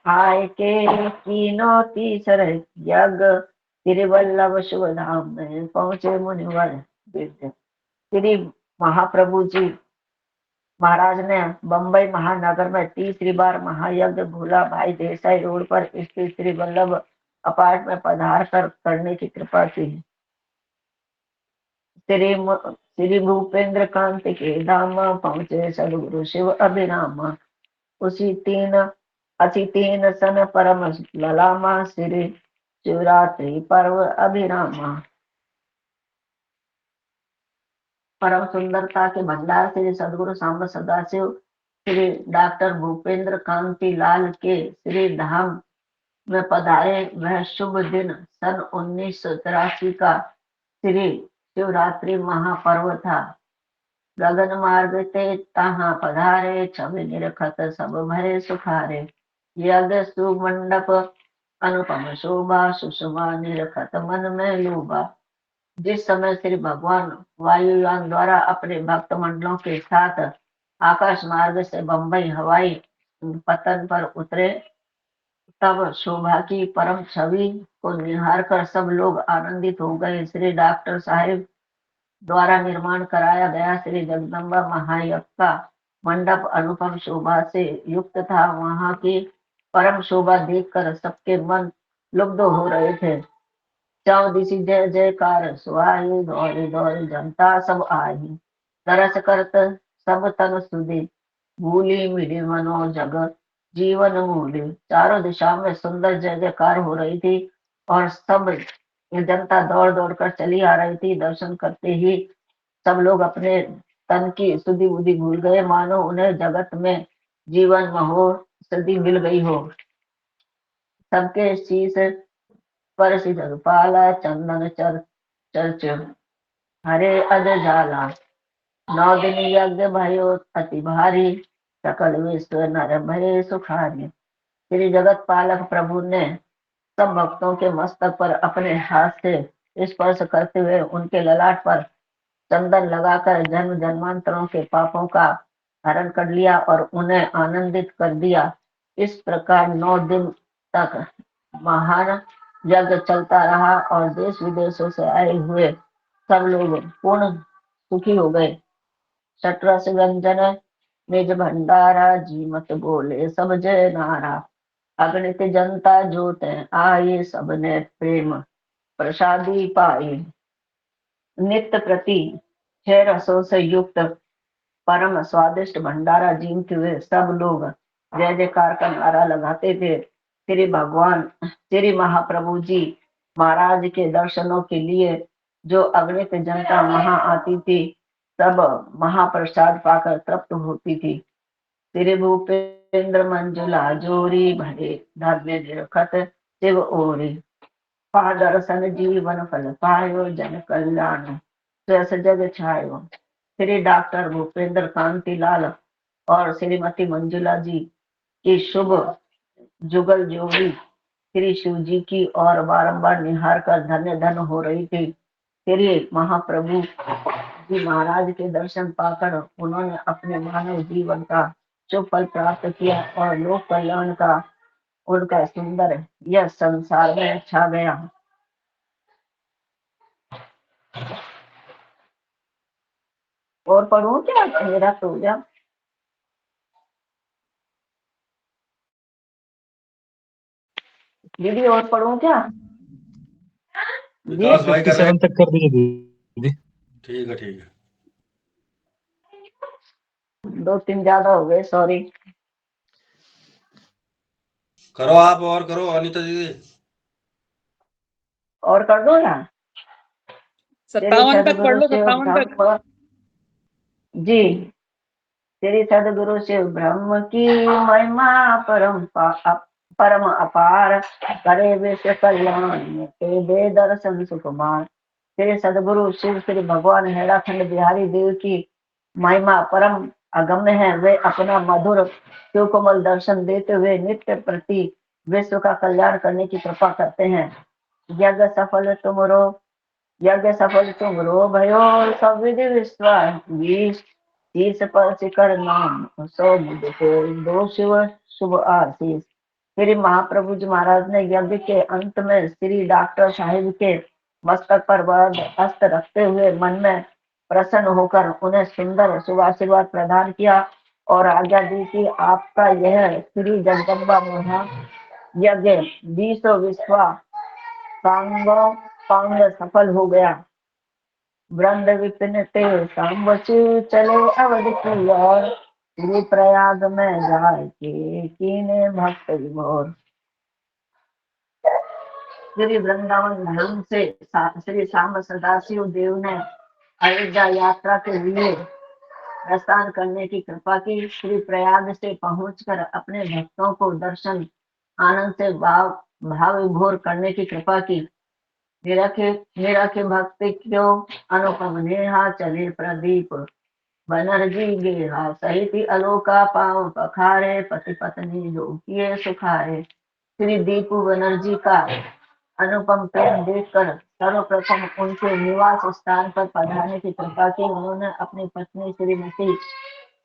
आय के कीनो तीसर यज्ञ तिरुवल्लभ शुभ धाम में पहुंचे मुनिवर। श्री महाप्रभु जी महाराज ने बम्बई महानगर में तीसरी बार महायज्ञ भोला भाई देसाई रोड पर स्थित श्री वल्लभ अपार्ट में पधार कर करने की कृपा की। श्री भूपेंद्र कांत के धाम पहुंचे सदगुरु शिव अभिराम। उसी तीन सन परम ललामा श्री शिवरात्रि पर्व अभिरामा। परम सुंदरता के भंडार श्री सदगुरु सांब सदाशिव श्री डॉक्टर भूपेंद्र कांति लाल के श्री धाम में पधारे। वह शुभ दिन सन 1983 का श्री शिवरात्रि महापर्व था। गगन मार्ग ते तहाँ पधारे छवि निरखत सब भय सुखारे। यज्ञ सुमंडप अनुपम शोभा, सुषमा निरखत मन में लोभा। जिस समय श्री भगवान वायुयान द्वारा अपने भक्त मंडलों के साथ आकाश मार्ग से बंबई हवाई पतन पर उतरे, तब शोभा की परम छवि को निहार कर सब लोग आनंदित हो गए। श्री डॉक्टर साहेब द्वारा निर्माण कराया गया श्री जगदम्बा महायज्ञ का मंडप अनुपम शोभा से युक्त था। वहां की परम शोभा देखकर सबके मन लुब्ध हो रहे थे। चौदिशी जय जयकार सुहाई, दौड़ी दौड़ी जनता सब आई। तरस करत सब तन सुधे, भूली मिली मनो जगत जीवन मूली। चारों दिशा में सुंदर जय जयकार हो रही थी और सब जनता दौड़ दौड़ कर चली आ रही थी। दर्शन करते ही सब लोग अपने तन की सुधि बुद्धि भूल गए, मानो उन्हें जगत में जीवन महो सदी मिल गई हो। सबके शीश पर सिर पाला, चंदन चर्च हरे अध जाला। 9 दिन यज्ञ भयो अति भारी, सकल विश्व नर भय सुखारी। श्री जगत पालक प्रभु ने सब भक्तों के मस्तक पर अपने हाथ से स्पर्श करते हुए उनके ललाट पर चंदन लगाकर जन्म जन्मांतरों के पापों का हरण कर लिया और उन्हें आनंदित कर दिया। इस प्रकार 9 दिन तक महान यज्ञ चलता रहा और देश विदेशों से आए हुए सब लोग पूर्ण सुखी हो गए। शटरस गंजन निज भंडारा, जी मत बोले सब जय नारा। अगणित जनता जोत आए, सबने प्रेम प्रसादी पाए। नित्य प्रति 6 रसों से युक्त परम स्वादिष्ट भंडारा जीमते हुए सब लोग जय जयकार का नारा लगाते थे। श्री महाप्रभु जी महाराज के दर्शनों के लिए जो अगणित जनता वहां आती थी, सब महाप्रसाद पाकर तृप्त होती थी। श्री भूपेंद्र मंजुला जोरी, भरे धर्म निरखत शिव ओरी। दर्शन जीवन फल पायो, जन कल्याण जस जग छायो। श्री डॉक्टर भूपेंद्र कांति लाल और श्रीमती मंजुला जी की शुभ जुगल जोड़ी श्री शिव जी की और बारंबार निहार कर धन्य धन हो रही थी। श्री महाप्रभु जी महाराज के दर्शन पाकर उन्होंने अपने मानव जीवन का शुभ फल प्राप्त किया और लोक कल्याण का उनका सुंदर यह संसार में छा गया। और पढ़ूं क्या? मेरा तो गया दीदी, और पढ़ूं क्या? जी विकास भाई कर रहे 57 तक कर दीजिए दीदी। ठीक है ठीक है। 2-3 ज्यादा हो गए, सॉरी। करो आप, और करो अनीता दीदी। और कर दो ना। 57 तक पढ़ लो, 57 तक। जी, तेरी सदगुरु शिव ब्रह्म की महिमा परम अपार, करे विश्व कल्याण ते दे दर्शन सुकुमार। तेरे सदगुरु शिव श्री भगवान हेड़ाखंड बिहारी देव की महिमा परम अगम्य है। वे अपना मधुर शिव कोमल दर्शन देते हुए नित्य प्रति विश्व का कल्याण करने की कृपा करते हैं। यज्ञ सफल तुमरो भयो, सब विधि विश्वास शीस पर शिखर नाम, सो मुझ को दो शिव शुभ आशीष। श्री महाप्रभु जी महाराज ने यज्ञ के अंत में श्री डॉक्टर साहिब के मस्तक पर वरद हस्त रखते हुए मन में प्रसन्न होकर उन्हें सुंदर शुभ आशीर्वाद प्रदान किया और आज्ञा दी कि आपका यह श्री जगदम्बा महा यज्ञ 20 विश्वा पांग सफल हो गया। वृंद विपिन ते सांबचु चले अवध की ओर, श्री प्रयाग में जाए के कीने भक्त विभोर। श्री वृंदावन धाम से श्री श्याम सदाशिव देव ने अयोध्या यात्रा के लिए प्रस्थान करने की कृपा की। श्री प्रयाग से पहुंचकर अपने भक्तों को दर्शन आनंद से भाव विभोर करने की कृपा की। निरखे भक्ति क्यों अनुपम नेहा, चले प्रदीप बनर्जी गेहा सहित अलोका पाँव पखारे, पति पत्नी जो किए सुखारे। श्री दीपू बनर्जी का अनुपम प्रेम देखकर सर्वप्रथम उनके निवास स्थान पर पधारने की कृपा की। उन्होंने अपनी पत्नी श्रीमती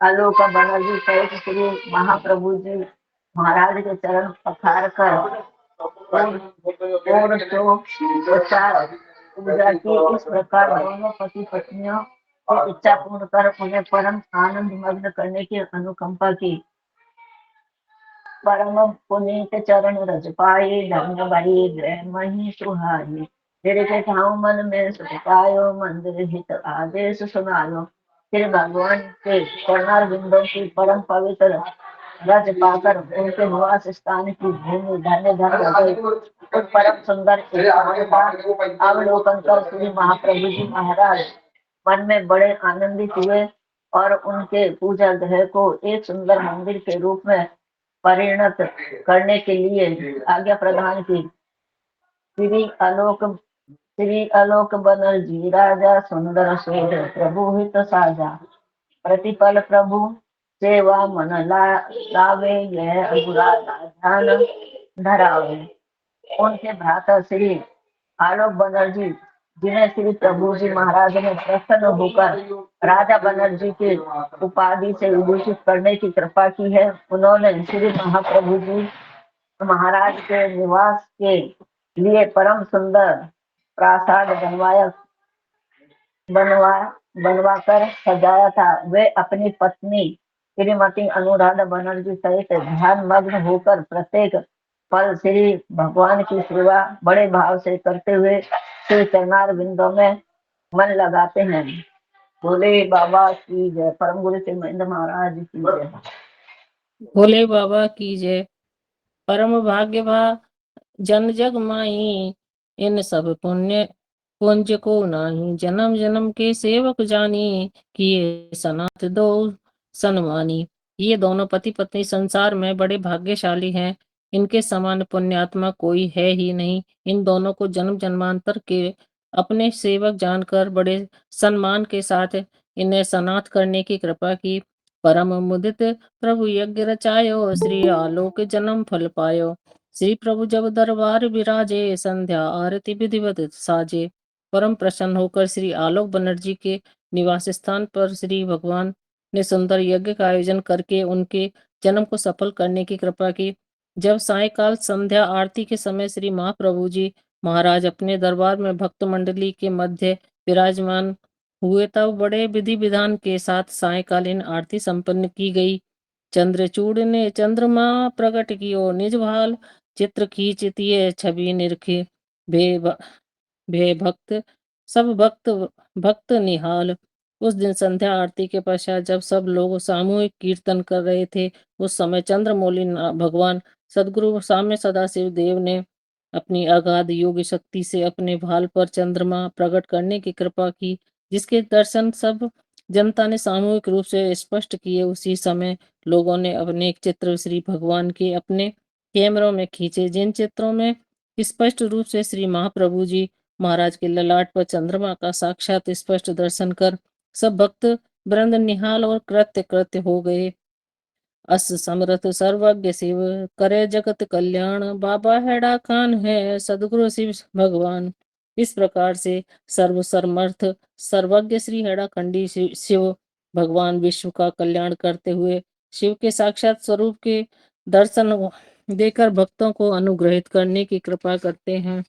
आलोका बनर्जी सहित श्री महाप्रभु जी महाराज के चरण पखार कर पूजा की। इस प्रकार दोनों पति पत्नियों की इच्छा पूर्ण कर उन्हें परम आनंद मग्न करने की अनुकंपा की। परम पुनीत चरण रज पाए, धन्य भरी गृह मही सुहाई। तेरे के ठाव मन में सुख पायो, मंदिर हित आदेश सुनायो। फिर भगवान के चरणार बिंदों की परम पवित्र रज पाकर उनके निवास स्थान की भूमि धन्य धन्य हो गई। उस परम सुंदर अवलोकन कर श्री महाप्रभु जी महाराज मन में बड़े आनंदित हुए और उनके पूजा गृह को एक सुंदर मंदिर के रूप में परिणत करने के लिए आज्ञा प्रदान की। श्री आलोक बनर्जी राजा सुंदर सोध प्रभु हित साजा। प्रतिपल प्रभु सेवा मन लावे, यह अधूरा ध्यान धरावे। उनके भ्राता श्री आलोक बनर्जी जिन्हें श्री प्रभु जी महाराज ने प्रसन्न होकर राजा बनर्जी की उपाधि से विभूषित करने की कृपा की है, उन्होंने श्री महाप्रभु जी महाराज के निवास के लिए परम सुंदर प्रासाद बनवाकर सजाया था। वे अपनी पत्नी श्रीमती अनुराधा बनर्जी सहित ध्यान मग्न होकर प्रत्येक पल श्री भगवान की सेवा बड़े भाव से करते हुए श्री चरणार बिंदों में मन लगाते हैं। भोले बाबा की जय। परम गुरु श्री महेंद्र महाराज की जय। भोले बाबा की जय। परम भाग्य भा जन जग माई, इन सब पुण्य पुंज को नाही। जन्म जन्म के सेवक जानी, किए सनात दो सनमानी। ये दोनों पति पत्नी संसार में बड़े भाग्यशाली हैं। इनके समान पुण्यात्मा कोई है ही नहीं। इन दोनों को जन्म जन्मांतर के अपने सेवक जानकर बड़े सम्मान के साथ इन्हें सनात करने की कृपा की। परम मुदित प्रभु यज्ञ रचायो, श्री आलोक जन्म फल पायो। श्री प्रभु जब दरबार विराजे, संध्या आरती विधिवत साजे। परम प्रसन्न होकर श्री आलोक बनर्जी के निवास स्थान पर श्री भगवान ने सुंदर यज्ञ का आयोजन करके उनके जन्म को सफल करने की कृपा की। जब सायकाल संध्या आरती के समय श्री महाप्रभु जी महाराज अपने दरबार में भक्त मंडली के मध्य विराजमान हुए, तब बड़े विधि विधान के साथ सायकालीन आरती संपन्न की गई। चंद्रचूड़ ने चंद्रमा प्रकट कियो, निज भाल चित्र खींचतिए छवि निरखे। भे भक्त सब भक्त निहाल। उस दिन संध्या आरती के पश्चात जब सब लोग सामूहिक कीर्तन कर रहे थे, उस समय चंद्रमौली भगवान सदगुरु साम्य सदाशिव देव ने अपनी अगाध योग शक्ति से अपने भाल पर चंद्रमा प्रकट करने की कृपा की, जिसके दर्शन सब जनता ने सामूहिक रूप से स्पष्ट किए। उसी समय लोगों ने अपने चित्र श्री भगवान के अपने कैमरों में खींचे, जिन चित्रों में स्पष्ट रूप से श्री महाप्रभु जी महाराज के ललाट पर चंद्रमा का साक्षात स्पष्ट दर्शन कर सब भक्त वृंद निहाल और कृत्य कृत्य हो गए। अस समर्थ सर्वज्ञ शिव करे जगत कल्याण, बाबा हैड़ा खान है सदगुरु शिव भगवान। इस प्रकार से सर्व समर्थ सर्वज्ञ श्री हैड़ा खंडी शिव भगवान विश्व का कल्याण करते हुए शिव के साक्षात स्वरूप के दर्शन देकर भक्तों को अनुग्रहित करने की कृपा करते हैं।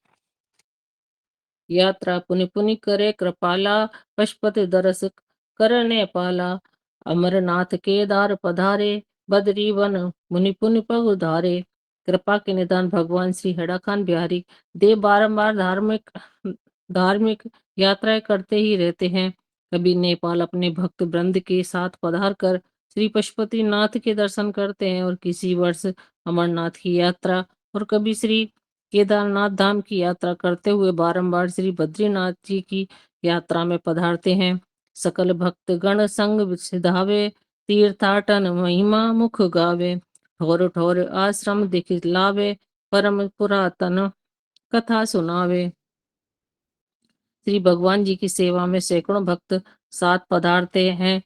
यात्रा पुनि पुनि करे कृपाला, पशुपति दरस करने पाला। अमरनाथ केदार पधारे, बद्री वन मुनि पुनि पग उधारे। कृपा के निदान भगवान श्री हैड़ा खान बिहारी देव बारंबार धार्मिक यात्राएं करते ही रहते हैं। कभी नेपाल अपने भक्त वृंद के साथ पधार कर श्री पशुपति नाथ के दर्शन करते हैं और किसी वर्ष अमरनाथ की यात्रा और कभी श्री केदारनाथ धाम की यात्रा करते हुए बारंबार श्री बद्रीनाथ जी की यात्रा में पधारते हैं। सकल भक्त गण संग सिधावे, तीर्थाटन महिमा मुख गावे। ठोर ठोर आश्रम दिखलावे, परम पुरातन कथा सुनावे। श्री भगवान जी की सेवा में सैकड़ों भक्त साथ पधारते हैं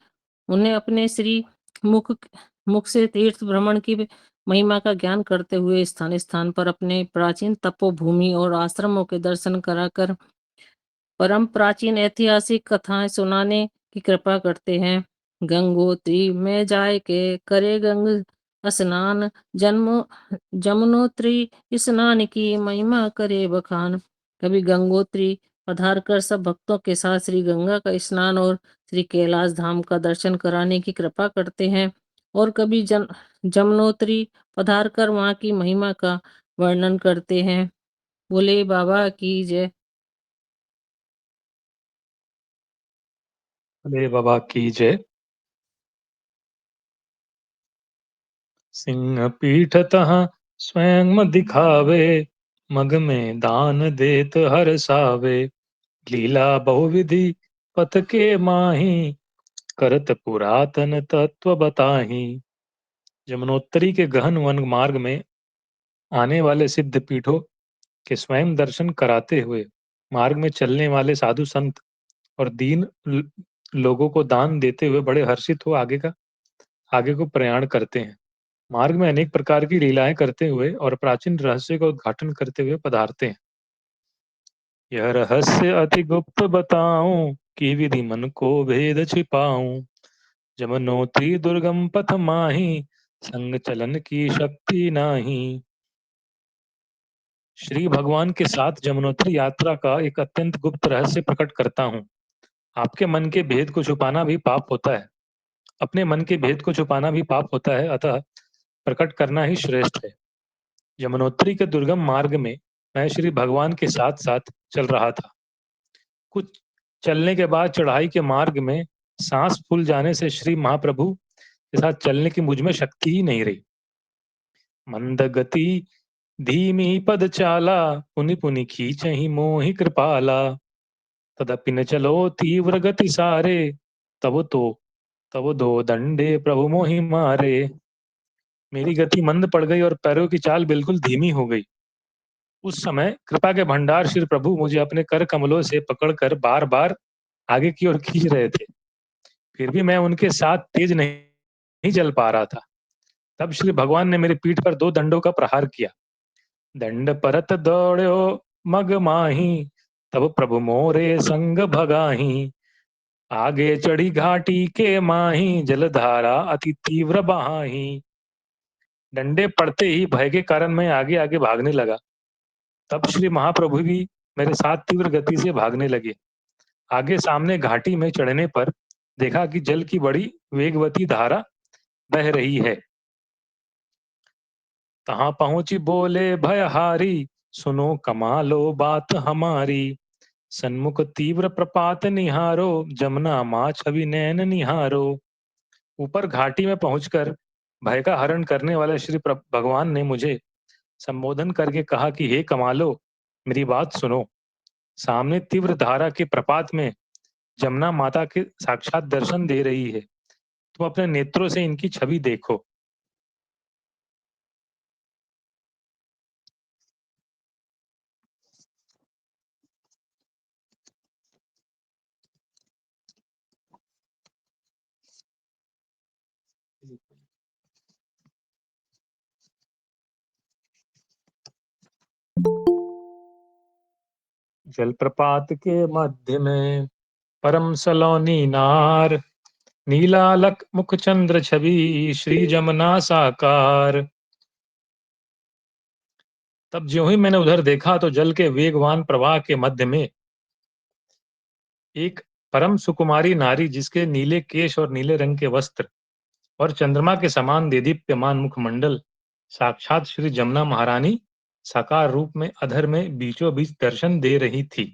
उन्हें अपने श्री मुख से तीर्थ भ्रमण की महिमा का ज्ञान करते हुए स्थान स्थान पर अपने प्राचीन तपोभूमि और आश्रमों के दर्शन कराकर परम प्राचीन ऐतिहासिक कथाएं सुनाने की कृपा करते हैं। गंगोत्री में जाए के करे गंग स्नान, जमुनोत्री स्नान की महिमा करे बखान। कभी गंगोत्री पधार कर सब भक्तों के साथ श्री गंगा का स्नान और श्री कैलाश धाम का दर्शन कराने की कृपा करते हैं, और कभी जमुनोत्री पधार कर वहाँ की महिमा का वर्णन करते हैं। बोले बाबा की जय। भोले बाबा की जय। सिंह पीठ तहाँ स्वयं दिखावे, मग में दान देत हर सावे। लीला बहुविधि पथ के माही, करत पुरातन तत्व बताही। यमुनोत्री के गहन वन मार्ग में आने वाले सिद्ध पीठों के स्वयं दर्शन कराते हुए मार्ग में चलने वाले साधु संत और दीन लोगों को दान देते हुए बड़े हर्षित हो आगे को प्रयाण करते हैं। मार्ग में अनेक प्रकार की लीलाएं करते हुए और प्राचीन रहस्य का उद्घाटन करते हुए पधारते हैं। यह रहस्य अति गुप्त बताऊं, कि विधि मन को भेद छिपाऊं। जमुनोत्री दुर्गम पथ माही, संग चलन की शक्ति नाही। श्री भगवान के साथ जमुनोत्री यात्रा का एक अत्यंत गुप्त रहस्य प्रकट करता हूँ। आपके मन के भेद को छुपाना भी पाप होता है। अपने मन के भेद को छुपाना भी पाप होता है, अतः प्रकट करना ही श्रेष्ठ है। यमुनोत्री के दुर्गम मार्ग में मैं श्री भगवान के साथ साथ चल रहा था। कुछ चलने के बाद चढ़ाई के मार्ग में सांस फूल जाने से श्री महाप्रभु के साथ चलने की मुझ में शक्ति ही नहीं रही। मंद गति धीमी पद चाला, पुनि पुनि खींचहि मोहि कृपाला। तदपि न चलो तीव्र गति सारे, तब दो दंडे प्रभु मोहि मारे। मेरी गति मंद पड़ गई और पैरों की चाल बिल्कुल धीमी हो गई। उस समय कृपा के भंडार श्री प्रभु मुझे अपने कर कमलों से पकड़कर बार बार आगे की ओर खींच रहे थे, फिर भी मैं उनके साथ तेज नहीं चल पा रहा था। तब श्री भगवान ने मेरी पीठ पर 2 दंडों का प्रहार किया। दंड परत दौड़ो मग माही, तब प्रभु मोरे संग भगाही। आगे चढ़ी घाटी के माही, जलधारा अति तीव्र बहाही। डंडे पड़ते ही भय के कारण मैं आगे आगे भागने लगा। तब श्री महाप्रभु भी मेरे साथ तीव्र गति से भागने लगे। आगे सामने घाटी में चढ़ने पर देखा कि जल की बड़ी वेगवती धारा बह रही है। तहां पहुंची बोले भयहारी, सुनो कमालो बात हमारी। सन्मुख तीव्र प्रपात निहारो, जमुना माँ छवि नैन निहारो। ऊपर घाटी में पहुंचकर भय का हरण करने वाले श्री भगवान ने मुझे संबोधन करके कहा कि हे कमालो, मेरी बात सुनो। सामने तीव्र धारा के प्रपात में जमुना माता के साक्षात दर्शन दे रही है। तुम अपने नेत्रों से इनकी छवि देखो। जलप्रपात के मध्य में परम सलोनी नार, नीलालक मुख चंद्र छवि श्री जमुना साकार। तब ज्यों ही मैंने उधर देखा तो जल के वेगवान प्रवाह के मध्य में एक परम सुकुमारी नारी, जिसके नीले केश और नीले रंग के वस्त्र और चंद्रमा के समान देदीप्यमान मुखमंडल, साक्षात श्री जमुना महारानी साकार रूप में अधर में बीचों बीच दर्शन दे रही थी।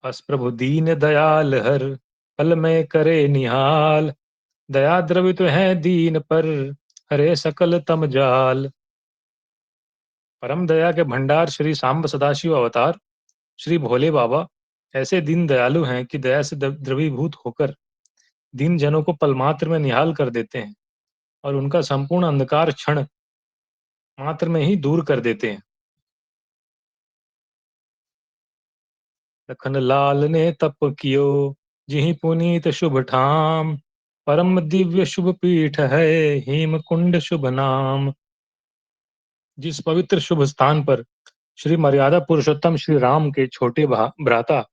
बस प्रभु दीन दयाल हर, पल में करे निहाल। दया द्रवित है दीन पर, हरे सकल तम जाल। परम दया के भंडार श्री सांब सदाशिव अवतार श्री भोले बाबा ऐसे दीन दयालु हैं कि दया से द्रवीभूत होकर दीन जनों को पलमात्र में निहाल कर देते हैं और उनका संपूर्ण अंधकार क्षण मात्र में ही दूर कर देते हैं। लखन लाल ने तप कियो, जिहि पुनीत शुभ ठाम, परम दिव्य शुभ पीठ है, हेमकुंड शुभ नाम। जिस पवित्र शुभ स्थान पर श्री मर्यादा पुरुषोत्तम श्री राम के छोटे भ्राता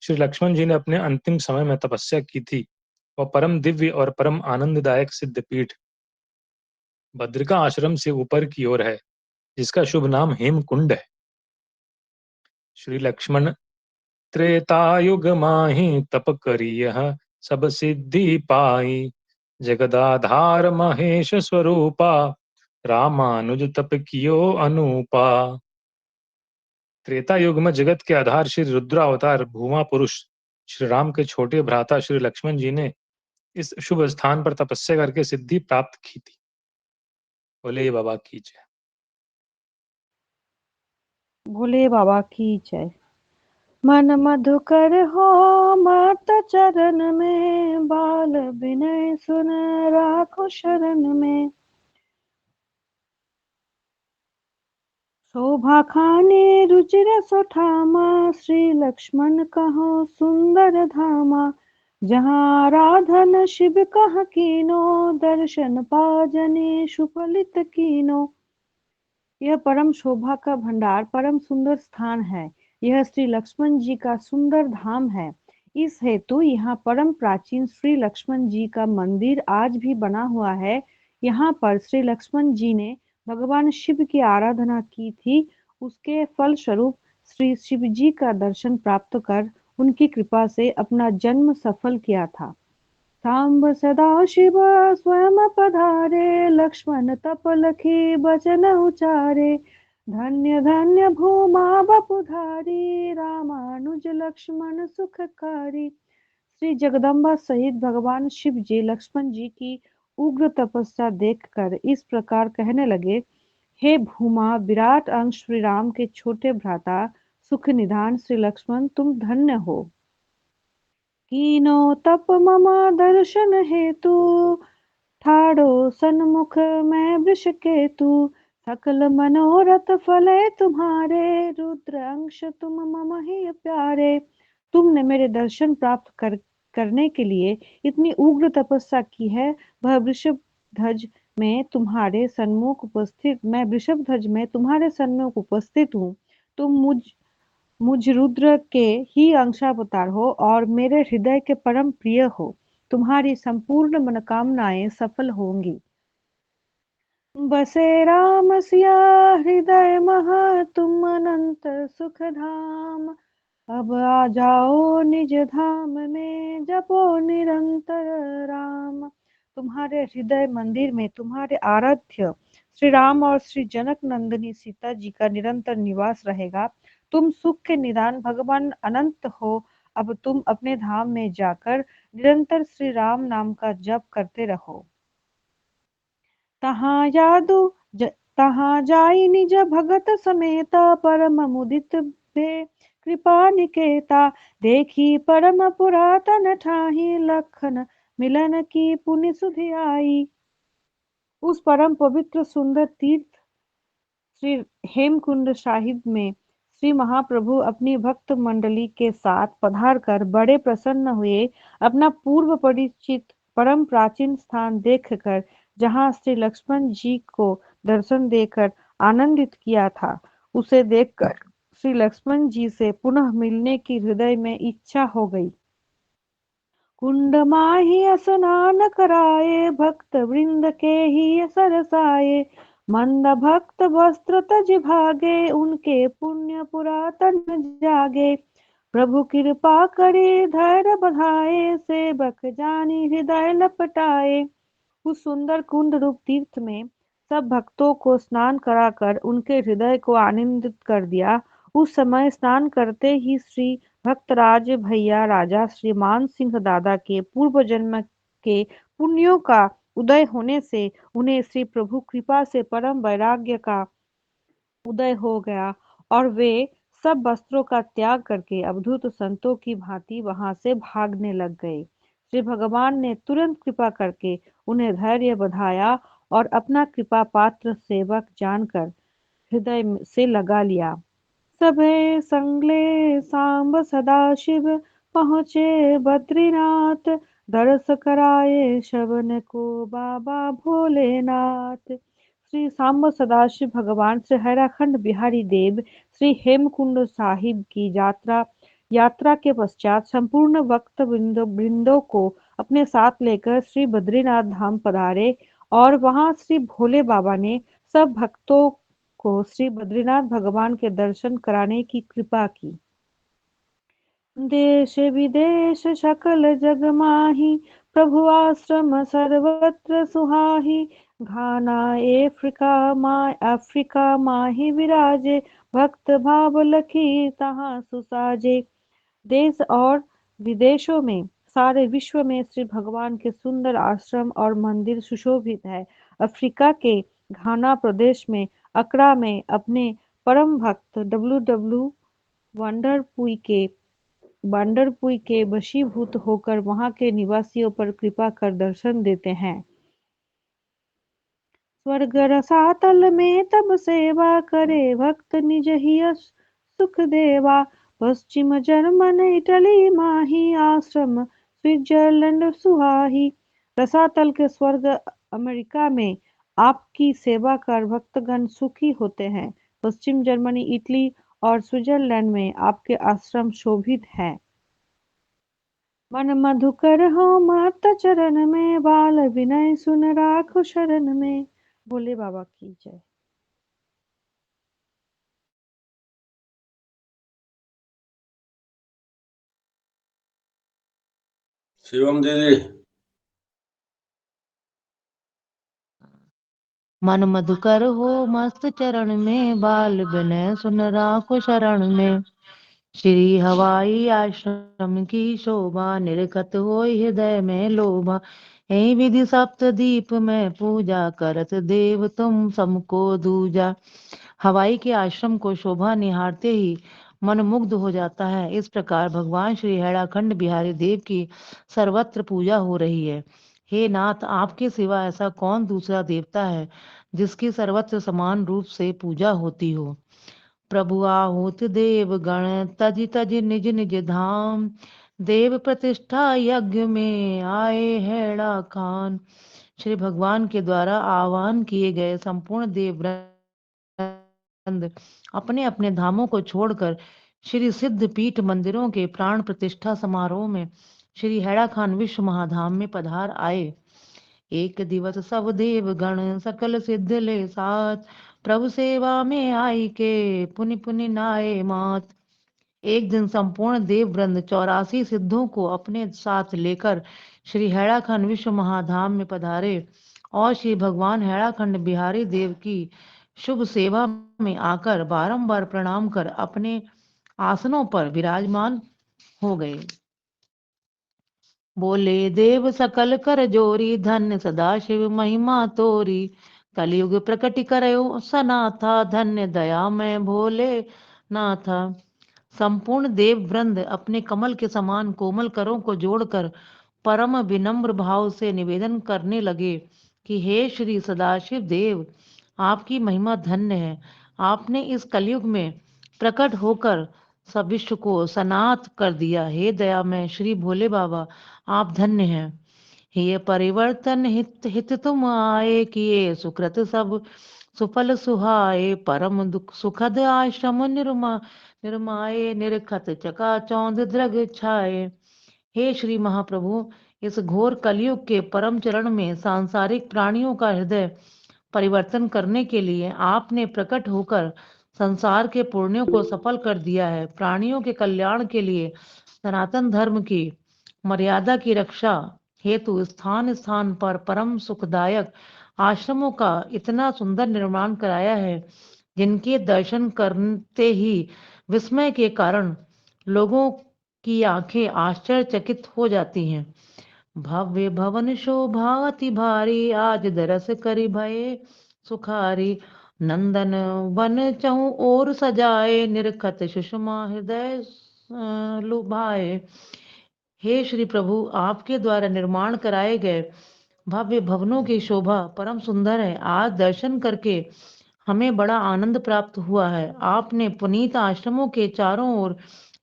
श्री लक्ष्मण जी ने अपने अंतिम समय में तपस्या की थी, वह परम दिव्य और परम आनंददायक सिद्ध पीठ बद्रिका आश्रम से ऊपर की ओर है, जिसका शुभ नाम हेमकुंड है। श्री लक्ष्मण त्रेतायुग माहि तप करियह सब सिद्धि पाई, जगदाधार महेश स्वरूपा, रामानुज तप कियो अनूपा। त्रेता युग में जगत के आधार श्री रुद्रा अवतार भूमा पुरुष श्री राम के छोटे भ्राता श्री लक्ष्मण जी ने इस शुभ स्थान पर तपस्या करके सिद्धि प्राप्त की थी। बोले बाबा की जय। भोले बाबा की जय। मन मधुकर हो मात चरण में, बाल विनय सुन राखो शरण में। शोभा खाने रुचिर सुठामा, श्री लक्ष्मण कहो सुंदर धामा। जहाँ आराधन शिव कह कीनो, दर्शन पाजने सुफलित कीनो। यह परम शोभा का भंडार परम सुंदर स्थान है। यह श्री लक्ष्मण जी का सुंदर धाम है। इस हेतु यहाँ परम प्राचीन श्री लक्ष्मण जी का मंदिर आज भी बना हुआ है। यहाँ पर श्री लक्ष्मण जी ने भगवान शिव की आराधना की थी। उसके फलस्वरूप श्री शिव जी का दर्शन प्राप्त कर उनकी कृपा से अपना जन्म सफल किया था। सांब सदा शिव स्वयं पधारे, लक्ष्मण तप लखी बचन उचारे। धन्य धन्य भूमा बपुधारी, रामानुज लक्ष्मण सुखकारी। श्री जगदम्बा सहित भगवान शिव जी लक्ष्मण जी की उग्र तपस्या देखकर इस प्रकार कहने लगे, हे भूमा विराट अंश श्री राम के छोटे भ्राता सुख निधान श्री लक्ष्मण, तुम धन्य हो। कीनो तप ममा दर्शन हेतु, ठाड़ो सन्मुख मैं वृष केतु। सकल मनोरथ फले तुम्हारे, रुद्र अंश तुम मम ही प्यारे। तुमने मेरे दर्शन प्राप्त करने के लिए इतनी उग्र तपस्या की है। वह वृषभ ध्वज में तुम्हारे सन्मुख उपस्थित हूँ। तुम मुझ रुद्र के ही अंशावतार हो और मेरे हृदय के परम प्रिय हो। तुम्हारी संपूर्ण मनोकामनाएं सफल होंगी। बसे राम सिया हृदय महा, तुम अनंत सुख धाम। अब आ जाओ निज धाम में, जपो निरंतर राम। तुम्हारे हृदय मंदिर में तुम्हारे आराध्य श्री राम और श्री जनक नंदिनी सीता जी का निरंतर निवास रहेगा। तुम सुख के निदान भगवान अनंत हो। अब तुम अपने धाम में जाकर निरंतर श्री राम नाम का जप करते रहो। तहाँ जाई निज भगत समेता, परम मुदित भे कृपा निकेता। देखी परम पुरातन ठाही, लखन मिलन की पुनि सुधि आई। उस परम पवित्र सुंदर तीर्थ श्री हेमकुंड साहिब में श्री महाप्रभु अपनी भक्त मंडली के साथ पधार कर बड़े प्रसन्न हुए। अपना पूर्व परिचित परम प्राचीन स्थान देखकर, जहाँ श्री लक्ष्मण जी को दर्शन देकर आनंदित किया था, उसे देखकर श्री लक्ष्मण जी से पुनः मिलने की हृदय में इच्छा हो गई। कुंड माही स्नान कराए, भक्त वृंद के ही सरसाए। मंद भक्त वस्त्र तज भागे, उनके पुण्य पुरातन जागे। प्रभु कृपा करे धैर्य बधाए, सेवक जानी हृदय लपटाए। उस सुंदर कुंड रूप तीर्थ में सब भक्तों को स्नान कराकर उनके हृदय को आनंदित कर दिया। उस समय स्नान करते ही श्री भक्तराज भैया राजा श्री मान सिंह दादा के पूर्व जन्म के पुण्यों का उदय होने से उन्हें श्री प्रभु कृपा से परम वैराग्य का उदय हो गया और वे सब वस्त्रों का त्याग करके अवधूत संतों की भांति वहां से भागने लग गए। श्री भगवान ने तुरंत कृपा करके उन्हें धैर्य बधाया और अपना कृपा पात्र सेवक जानकर हृदय से लगा लिया। सभे संगले सांब सदाशिव, पहुँचे बद्रीनाथ, दर्श कराए शवन को बाबा भोलेनाथ। श्री सांब सदाशिव भगवान श्री हैराखंड बिहारी देव श्री हेमकुंड साहिब की यात्रा के पश्चात संपूर्ण भक्त वृंदों को अपने साथ लेकर श्री बद्रीनाथ धाम पधारे और वहां श्री भोले बाबा ने सब भक्तों को श्री बद्रीनाथ भगवान के दर्शन कराने की कृपा की। देश विदेश सकल जग माही, प्रभु आश्रम सर्वत्र सुहाही। घाना अफ्रीका माही विराजे, भक्त भाव लखी तहाँ सुसाजे। देश और विदेशों में सारे विश्व में श्री भगवान के सुंदर आश्रम और मंदिर सुशोभित है। अफ्रीका के घाना प्रदेश में अकरा में अपने परम भक्त डब्ल्यू वांडरपुई के वशीभूत होकर वहां के निवासियों पर कृपा कर दर्शन देते हैं। स्वर्ग रसातल में तब सेवा करे, भक्त निज ही सुख देवा। पश्चिम जर्मन इटली माही, आश्रम स्विट्जरलैंड सुहाही। रसातल के स्वर्ग अमेरिका में आपकी सेवा कर भक्तगण सुखी होते हैं। पश्चिम जर्मनी, इटली और स्विट्जरलैंड में आपके आश्रम शोभित हैं। मन मधुकर हो मात चरण में, बाल विनय सुन राखो शरण में। भोले बाबा की जय। शिवम दीदी। मन मधुकर हो मस्त चरण में, बाल विनय सुन राखो शरण में। श्री हवाई आश्रम की शोभा, निरखत हो हृदय में लोभा। हे विधि सप्त दीप में पूजा, करत देव तुम सबको दूजा। हवाई के आश्रम को शोभा निहारते ही मन मुग्ध हो जाता है। इस प्रकार भगवान श्री हैराखंड बिहारी देव की सर्वत्र पूजा हो रही है। हे नाथ, आपके सिवा ऐसा कौन दूसरा देवता है जिसकी सर्वत्र समान रूप से पूजा होती हो। प्रभु आहुत देव गण, तज तज निज निज धाम। देव प्रतिष्ठा यज्ञ में आए हैड़ा खान। श्री भगवान के द्वारा आह्वान किए गए संपूर्ण देव अपने अपने धामों को छोड़कर श्री सिद्ध पीठ मंदिरों के प्राण प्रतिष्ठा समारोह में श्री हैड़ा खान विश्व महाधाम में पधार आए। एक दिवस सब देव गण सकल सिद्ध ले साथ, प्रभु सेवा में आई के पुनि पुनि नाये मात। एक दिन संपूर्ण देव वृंद 84 सिद्धों को अपने साथ लेकर श्री हैड़ाखंड विश्व महाधाम में पधारे और श्री भगवान हैड़ाखंड बिहारी देव की शुभ सेवा में आकर बारंबार प्रणाम कर अपने आसनों पर विराजमान हो गए। बोले देव सकल कर जोरी, धन्य सदाशिव महिमा तोरी। कलयुग प्रकट करयो सनाथा, धन्य दया में भोले नाथा। संपूर्ण देव वृंद अपने कमल के समान कोमल करों को जोड़कर परम विनम्र भाव से निवेदन करने लगे कि हे श्री सदाशिव देव, आपकी महिमा धन्य है। आपने इस कलयुग में प्रकट होकर सब विश्व को सनाथ कर दिया। हे दया में श्री भोले बाबा, आप धन्य हैं। हे परिवर्तन हित हित तुम आए, किए सुकृत सब सुफल सुहाए। परम दुख सुखद आश्रम निर्माए, निरखत चका चौंध द्रग छाए। हे श्री महाप्रभु, इस घोर कलयुग के परम चरण में सांसारिक प्राणियों का हृदय परिवर्तन करने के लिए आपने प्रकट होकर संसार के पुण्यों को सफल कर दिया है। प्राणियों के कल्याण के लिए सनातन धर्म की मर्यादा की रक्षा हेतु स्थान स्थान पर परम सुखदायक आश्रमों का इतना सुंदर निर्माण कराया है, जिनके दर्शन करते ही विस्मय के कारण लोगों की आंखें आश्चर्यचकित हो जाती हैं। भव्य भवन शोभा अति भारी, आज दरस करी भये सुखारी। नंदन वन चहु और सजाए, निरखत सुषमा हृदय लुभाए। हे श्री प्रभु, आपके द्वारा निर्माण कराए गए भव्य भवनों की शोभा परम सुंदर है। आज दर्शन करके हमें बड़ा आनंद प्राप्त हुआ है। आपने पुनीत आश्रमों के चारों ओर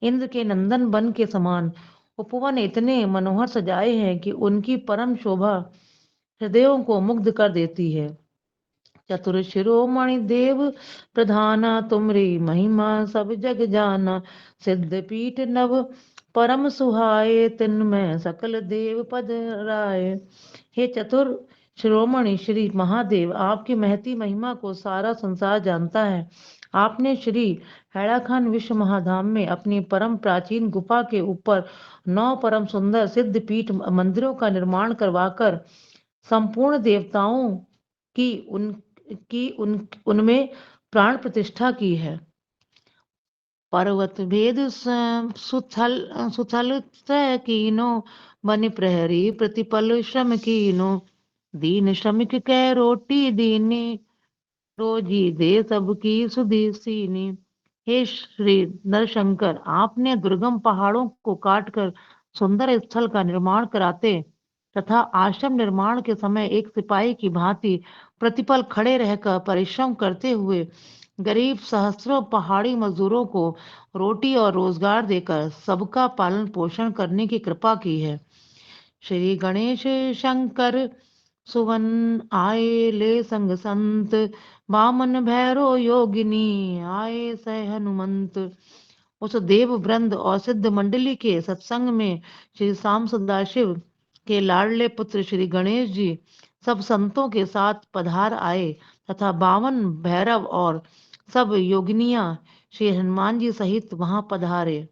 इंद्र के नंदन वन के समान उपवन इतने मनोहर सजाए हैं कि उनकी परम शोभा हृदयों को मुग्ध कर देती है। चतुर शिरोमणि देव प्रधाना, तुमरी महिमा सब जग जाना। सिद्ध पीठ नव परम सुहाए, तिनमें सकल देव पद राय। हे चतुर शिरोमणि श्री महादेव, आपकी महती महिमा को सारा संसार जानता है। आपने श्री हैड़ाखान विश्व महाधाम में अपनी परम प्राचीन गुफा के ऊपर 9 परम सुंदर सिद्ध पीठ मंदिरों का निर्माण करवाकर संपूर्ण देवताओं की उनमें प्राण प्रतिष्ठा की है। पर्वत भेद सुथल तय कीनो, बन प्रहरी प्रतिपल श्रम कीनो। दीन श्रमिक कै रोटी दीनी, रोजी दे सबकी सुधी सीनी। हे श्री नरशंकर, आपने दुर्गम पहाड़ों को काटकर सुंदर स्थल का निर्माण कराते तथा आश्रम निर्माण के समय एक सिपाही की भांति प्रतिपल खड़े रहकर परिश्रम करते हुए गरीब सहस्त्रों पहाड़ी मजदूरों को रोटी और रोजगार देकर सबका पालन पोषण करने की कृपा की है। श्री गणेश शंकर सुवन आए ले संग संत, बामन भैरो योगिनी आए सह हनुमंत। उस देव वृंद और सिद्ध मंडली के सत्संग में श्री शाम सदाशिव के लाडले पुत्र श्री गणेश जी सब संतों के साथ पधार आए तथा 52 भैरव और सब योगिनियां श्री हनुमान जी सहित वहां पधारे।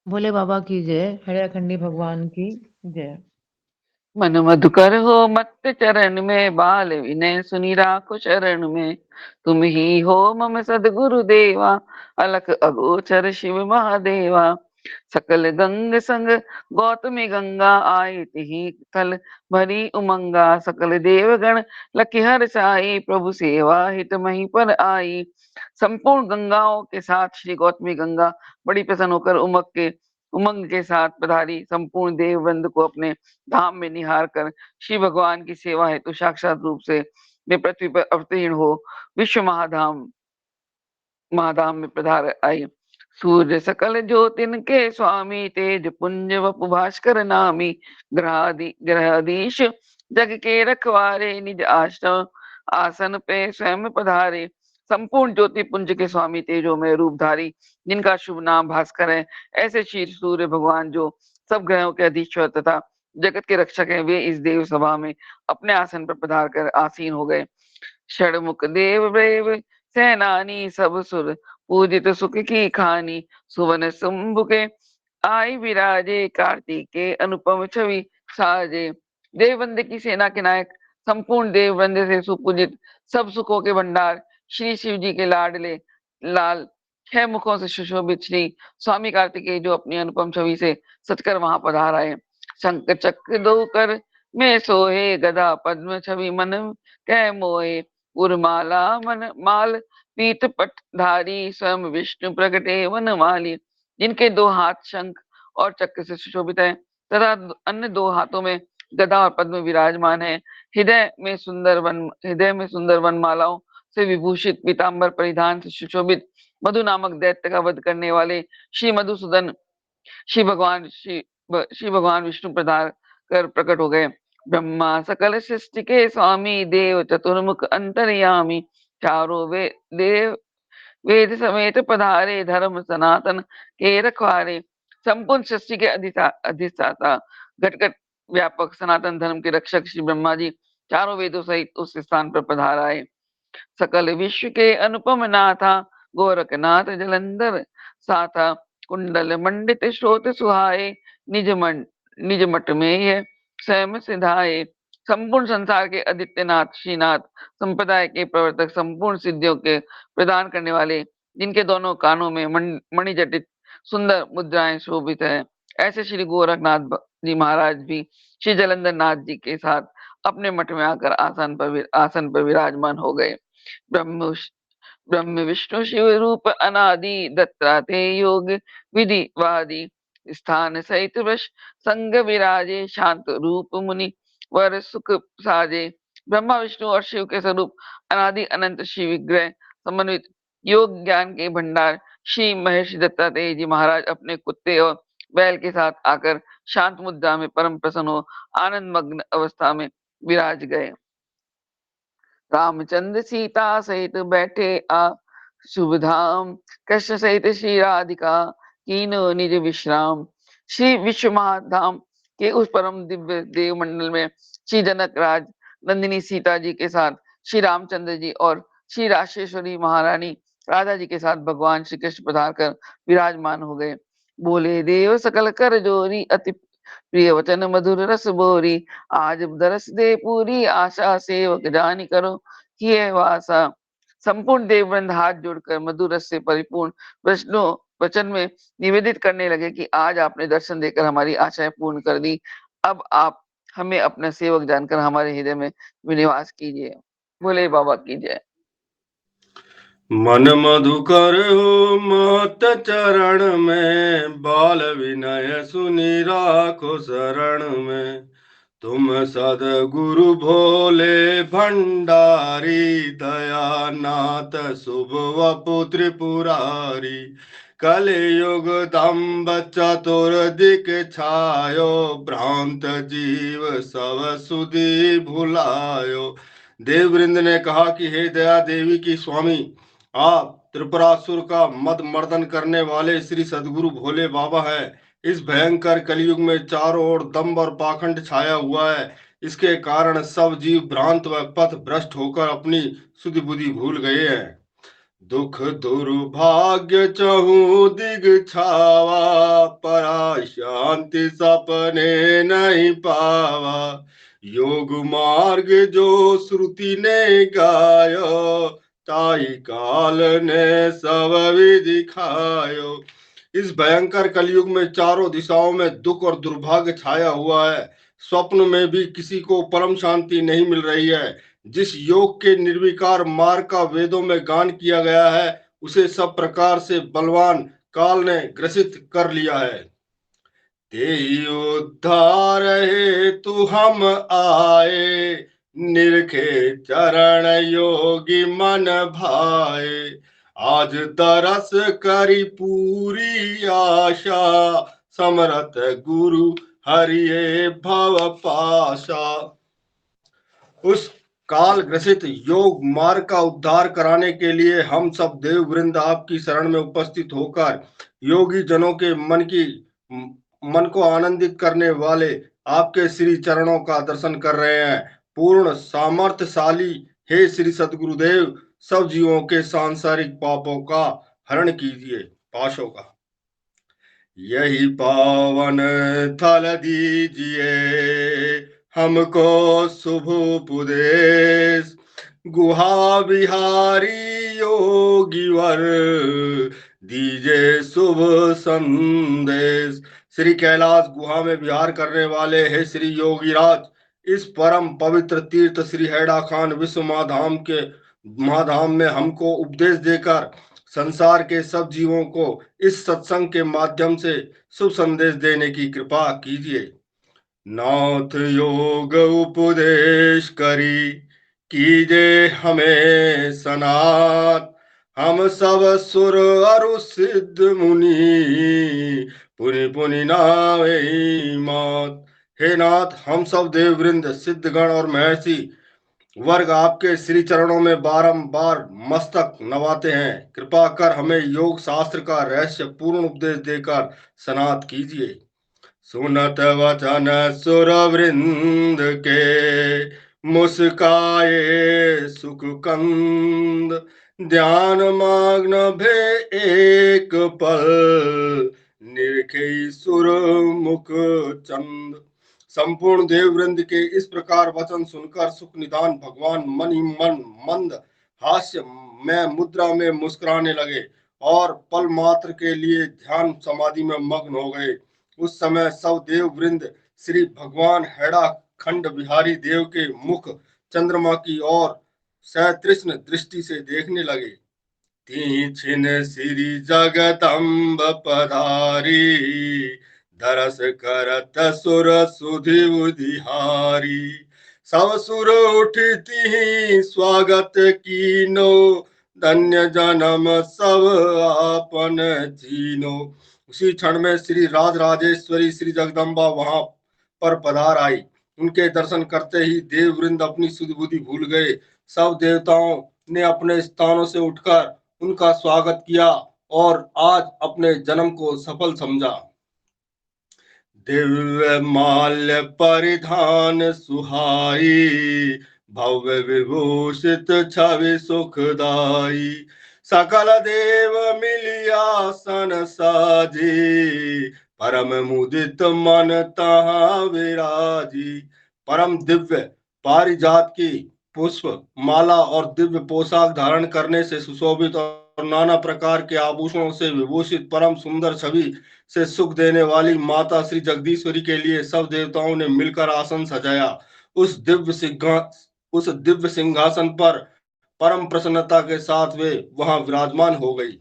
भोले बाबा की जय। हरियाखंडी भगवान की जय। मन मधुकर हो मत चरण में, बाल विनय सुनी राखो शरण में। तुम ही हो मम सदगुरु देवा, अलख अगोचर शिव महादेवा। सकल गंग संग गौतमी गंगा, आई तिहि थल भरी उमंगा। सकल देवगण लखि हर साई, प्रभु सेवा हित मही पर आई। संपूर्ण गंगाओं के साथ श्री गौतमी गंगा बड़ी प्रसन्न होकर उमंग के साथ पधारी। संपूर्ण देव वृंद को अपने धाम में निहार कर श्री भगवान की सेवा है तो साक्षात रूप से वे पृथ्वी पर अवतीर्ण हो विश्व महाधाम में पधार आई। सूर्य सकल ज्योतिन के स्वामी, तेज पुंज वपु भास्कर नामी। ग्रहाधीश जग के रखवारे, निज आश्रम आसन पे स्वयं पधारे। संपूर्ण ज्योति पुंज के स्वामी, तेजो में रूपधारी, जिनका शुभ नाम भास्कर है, ऐसे श्री सूर्य भगवान जो सब ग्रहों के अधीश्वर तथा जगत के रक्षक हैं, वे इस देव सभा में अपने आसन पर पधार कर आसीन हो गए। षडमुख देव ब्रेव सेनानी, सब सुर पूजित सुख की खानी। सुवन शुंभ के आई विराजे, कार्तिके अनुपम छवि साजे। देववंद की सेना के नायक, संपूर्ण देववंद से सुपूजित, सब सुखों के भंडार श्री शिव जी के लाडले लाल 6 मुखों से सुशोभित श्री स्वामी कार्तिकेय जो अपनी अनुपम छवि से सचकर वहां पधार आए। शंख चक्र दो कर में सोहे, गदा पद्म छवि मन कह मोहे। उर्माला मन माल पीत पटधारी, स्वयं विष्णु प्रगटे वन माली। जिनके 2 हाथ शंख और चक्र से सुशोभित है तथा अन्य 2 हाथों में गदा और पद्म विराजमान है। हृदय में सुंदर वनमालाओं से विभूषित, पीतांबर परिधान से सुशोभित, मधु नामक दैत्य का वध करने वाले श्री मधुसूदन श्री भगवान विष्णु पधार कर प्रकट हो गए। ब्रह्मा सकल सृष्टि के स्वामी, देव चतुर्मुख अंतर्यामी। चारों वेद समेत पधारे, धर्म सनातन के रखवारे। संपूर्ण सृष्टि के अधिष्ठाता, घटघट व्यापक सनातन धर्म के रक्षक श्री ब्रह्मा जी चारों वेदों सहित उस स्थान पर पधार आए। सकल विश्व के अनुपम नाथा, गोरखनाथ जलंधर साथा। कुंडल मंडित श्रोत सुहाए, निज मठ में यह स्वयं सिधाए। संपूर्ण संसार के आदित्यनाथ श्रीनाथ, संप्रदाय के प्रवर्तक, संपूर्ण सिद्धियों के प्रदान करने वाले, जिनके दोनों कानों में मणिजटित सुंदर मुद्राएं शोभित है, ऐसे श्री गोरखनाथ जी महाराज भी श्री जलंधर नाथ जी के साथ अपने मठ में आकर आसन पर विराजमान हो गए। ब्रह्म विष्णु शिव रूप अनादि, दत्तात्रेय योग विधि वादी। स्थान सहित वृष संग विराजे, शांत रूप मुनि वर सुख साजे। ब्रह्मा विष्णु और शिव के स्वरूप अनादि अनंत श्री विग्रह समन्वित योग ज्ञान के भंडार श्री महर्षि दत्तात्रेय जी महाराज अपने कुत्ते और बैल के साथ आकर शांत मुद्रा में परम प्रसन्न हो आनंद मग्न अवस्था में विराज गए। रामचंद्र सीता सहित बैठे आ शुभ धाम, कृष्ण सहित श्री राधिका कीनो निज विश्राम। श्री विश्व महाधाम के उस परम दिव्य देव मंडल में श्री जनक राज नंदिनी सीता जी के साथ श्री रामचंद्र जी और श्री राशेश्वरी महारानी राधा जी के साथ भगवान श्री कृष्ण पधार कर विराजमान हो गए। बोले देव सकल कर जोरी, अति प्रिय वचन मधुर रस बोरी। आज दरस दे पूरी आशा, सेवक जानी करो किए वासा। संपूर्ण देववृंद हाथ जोड़कर मधुर रस से परिपूर्ण वैष्णो वचन में निवेदित करने लगे कि आज आपने दर्शन देकर हमारी आशाएं पूर्ण कर दी। अब आप हमें अपना सेवक जानकर हमारे हृदय में विनिवास कीजिए। बोले बाबा की जय। मन मधुकर हो महत चरण में, बाल विनय सुनि राखो शरण में। तुम सदगुरु भोले भंडारी, दयानाथ शुभ वपु त्रिपुरारी। कलयुग दम्ब चतुर दिक छायो, भ्रांत जीव सब सुधि भुलायो। देववृंद ने कहा कि हे दया देवी की स्वामी, आप त्रिपुरासुर का मद मर्दन करने वाले श्री सदगुरु भोले बाबा है। इस भयंकर कलयुग में चारों ओर दंभ और पाखंड छाया हुआ है। इसके कारण सब जीव भ्रांत व पथ भ्रष्ट होकर अपनी सुधि बुद्धि भूल गए हैं। दुख दुर्भाग्य चहु दिग छावा, परा शांति सपने नहीं पावा। योग मार्ग जो श्रुति ने गायो, ताई काल ने सब विधि खायो। इस भयंकर कलयुग में चारों दिशाओं में दुख और दुर्भाग्य छाया हुआ है। स्वप्न में भी किसी को परम शांति नहीं मिल रही है। जिस योग के निर्विकार मार्ग का वेदों में गान किया गया है, उसे सब प्रकार से बलवान काल ने ग्रसित कर लिया है। तेहि उद्धार हेतु हम आए, निरखे चरण योगी मन भाए। आज दरस करी पूरी आशा, समरथ गुरु हरिये भव पाशा। उस काल ग्रसित योग मार्ग का उद्धार कराने के लिए हम सब देव वृंद आपकी शरण में उपस्थित होकर योगी जनों के मन को आनंदित करने वाले आपके श्री चरणों का दर्शन कर रहे हैं। पूर्ण सामर्थ्यशाली हे श्री सदगुरुदेव, सब जीवों के सांसारिक पापों का हरण कीजिए, पाशों का। यही पावन थल दीजिए हमको शुभ उपदेश, गुहा बिहारी योगी वर दीजिए शुभ संदेश। श्री कैलाश गुहा में विहार करने वाले हे श्री योगीराज, इस परम पवित्र तीर्थ श्री हैड़ा खान विश्व महाधाम में हमको उपदेश देकर संसार के सब जीवों को इस सत्संग के माध्यम से शुभ संदेश देने की कृपा कीजिए। नाथ योग उपदेश करी, कीजिए हमें सनात। हम सब सुर अरु सिद्ध मुनि, पुनि पुनि नावे मात। हे नाथ, हम सब देववृंद, सिद्धगण और महर्षि वर्ग आपके श्री चरणों में बारंबार मस्तक नवाते हैं। कृपा कर हमें योग शास्त्र का रहस्य पूर्ण उपदेश देकर सनात कीजिए। सुनत वचन सुर वृंद के, मुस्काए सुख कंद। ध्यान मग्न भे एक पल, निरखे सुर मुख चंद। संपूर्ण देववृंद के इस प्रकार वचन सुनकर सुख निदान भगवान मन ही मन मंद हास्य में मुद्रा में मुस्कुराने लगे और पल मात्र के लिए ध्यान समाधि में मग्न हो गए। उस समय सब देव वृंद श्री भगवान हैड़ा खंड बिहारी देव के मुख चंद्रमा की ओर सतृष्ण दृष्टि से देखने लगे। तीछिन श्री जगदम्ब पधारी, दरस करत सुर सुधि उधिहारी। सब सुर उठती स्वागत कीनो, धन्य जन्म सब आपन चीनो। उसी क्षण में श्री राजराजेश्वरी श्री जगदम्बा वहां पर पधार आई। उनके दर्शन करते ही देववृंद अपनी सुधि बुद्धि भूल गए। सब देवताओं ने अपने स्थानों से उठकर उनका स्वागत किया और आज अपने जन्म को सफल समझा। दिव्य माल्य परिधान सुहाई, भव्य विभूषित छवि सुखदाई, सकल देव मिलियासन साजी, परम मुदित मन तहाँ विराजी। परम दिव्य पारिजात की पुष्प माला और दिव्य पोशाक धारण करने से सुशोभित और नाना प्रकार के आभूषणों से विभूषित परम सुंदर छवि से सुख देने वाली माता श्री जगदीश्वरी के लिए सब देवताओं ने मिलकर आसन सजाया। उस दिव्य सिंहासन पर परम प्रसन्नता के साथ वे वहां विराजमान हो गई।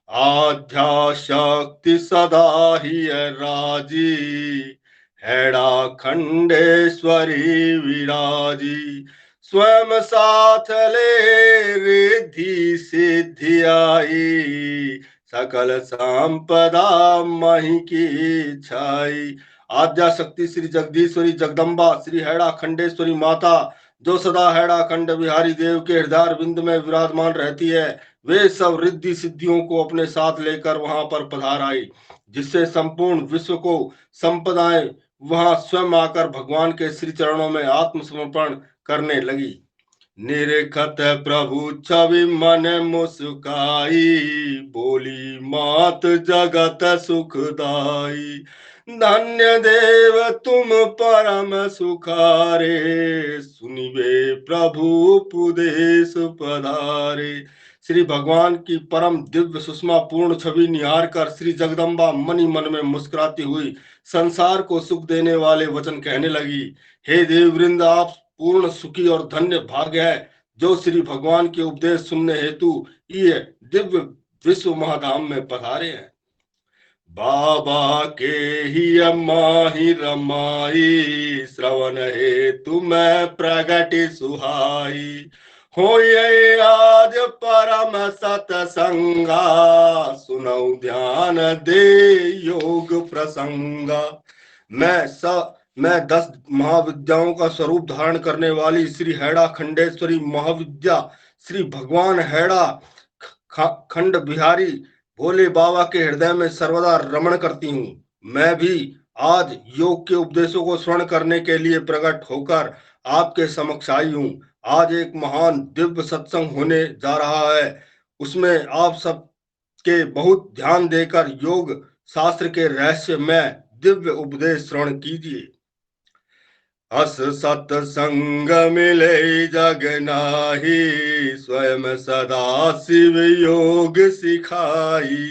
आद्या शक्ति सदा ही राजी, हैड़ा खंडेश्वरी विराजी, स्वयं साथ ले रिद्धि सिद्धि आई, सकल संपदा मही की छाई। आद्या शक्ति श्री जगदीश्वरी जगदम्बा श्री हैड़ा खंडेश्वरी माता जो सदा हैड़ा खंड बिहारी देव के हृदय बिंद में विराजमान रहती है, वे सब रिद्धि सिद्धियों को अपने साथ लेकर वहां पर पधार आई, जिससे संपूर्ण विश्व को संपदाएं वहां स्वयं आकर भगवान के श्री चरणों में आत्मसमर्पण करने लगी। निरखत प्रभु छवि मन मुस्काई, बोली मात जगत सुखदाई, धन्य देव तुम परम सुखारे, सुनिवे प्रभु उपदेश पधारे। श्री भगवान की परम दिव्य सुषमा पूर्ण छवि निहार कर श्री जगदम्बा मनी मन में मुस्कुराती हुई संसार को सुख देने वाले वचन कहने लगी। हे देववृंद, आप पूर्ण सुखी और धन्य भाग्य है जो श्री भगवान के उपदेश सुनने हेतु ये दिव्य विश्व महाधाम में पधारे हैं। बाबा के ही अम्मा ही रमाई, श्रवण हेतु मैं प्रगति सुहाई, हो ये आज परम सतसंगा, सुनौ ध्यान दे योग प्रसंगा। मैं 10 महाविद्याओं का स्वरूप धारण करने वाली श्री हैड़ा खंडेश्वरी महाविद्या श्री भगवान हैड़ा खंड बिहारी भोले बाबा के हृदय में सर्वदा रमण करती हूँ। मैं भी आज योग के उपदेशों को श्रवण करने के लिए प्रकट होकर आपके समक्ष आई हूँ। आज एक महान दिव्य सत्संग होने जा रहा है, उसमें आप सब के बहुत ध्यान देकर योग शास्त्र के रहस्य में दिव्य उपदेश श्रवण कीजिए। अस सत्संग मिले जग नाही, स्वयं सदा शिव योग सिखाई,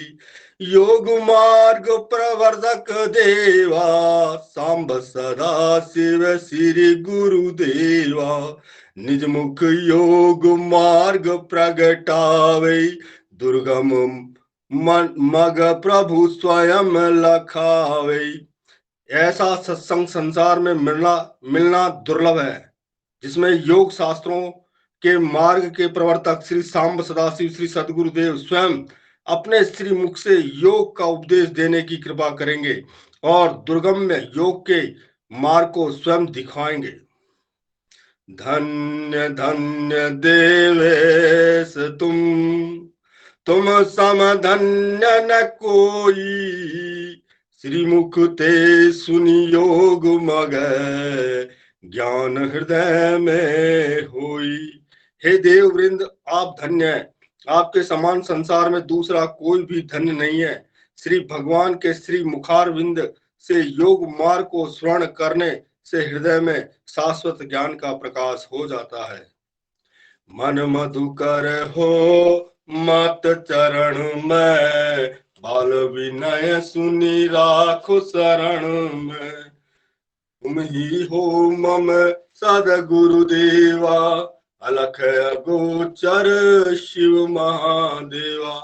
योग मार्ग प्रवर्तक देवा, सांब सदा शिव श्री गुरुदेवा, निज मुख योग मार्ग प्रगटावे, दुर्गम मग प्रभु स्वयं लखावे। ऐसा सत्संग संसार में मिलना दुर्लभ है, जिसमें योग शास्त्रों के मार्ग के प्रवर्तक श्री सांब सदाशिव श्री सदगुरुदेव स्वयं अपने श्री मुख से योग का उपदेश देने की कृपा करेंगे और दुर्गम में योग के मार्ग को स्वयं दिखाएंगे। धन्य धन्य देवेश तुम सम धन्य न कोई, श्री मुख ते सुनि योग मग, ज्ञान हृदय में होई। हे देववृंद, आप धन्य हैं, आपके समान संसार में दूसरा कोई भी धन्य नहीं है। श्री भगवान के श्री मुखारविंद से योग मार्ग को श्रवण करने से हृदय में शाश्वत ज्ञान का प्रकाश हो जाता है। मन मधुकर हो मत चरण में, बाल विनय सुनि राखो शरण में, तुम ही हो मम सदगुरुदेवा, अलख गोचर शिव महादेवा।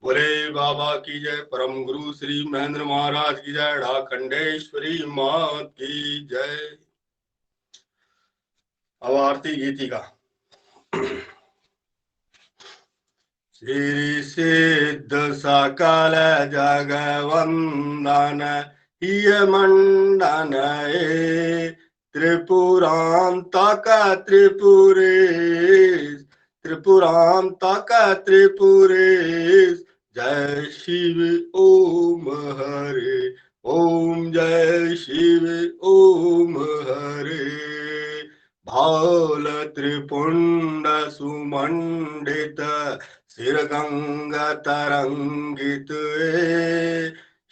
बोले बाबा की जय, परम गुरु श्री महेंद्र महाराज की जय, ढा खंडेश्वरी मात की जय। अब आरती गीतिका। श्री सिद्ध सकल जगवंदन हिय मंडन त्रिपुरांतक त्रिपुरेश त्रिपुरांतक त्रिपुरेश जय शिव ओम हरे ओम जय शिव ओम हरे भाल त्रिपुंड सुमंडित सिर गंगा तरंगित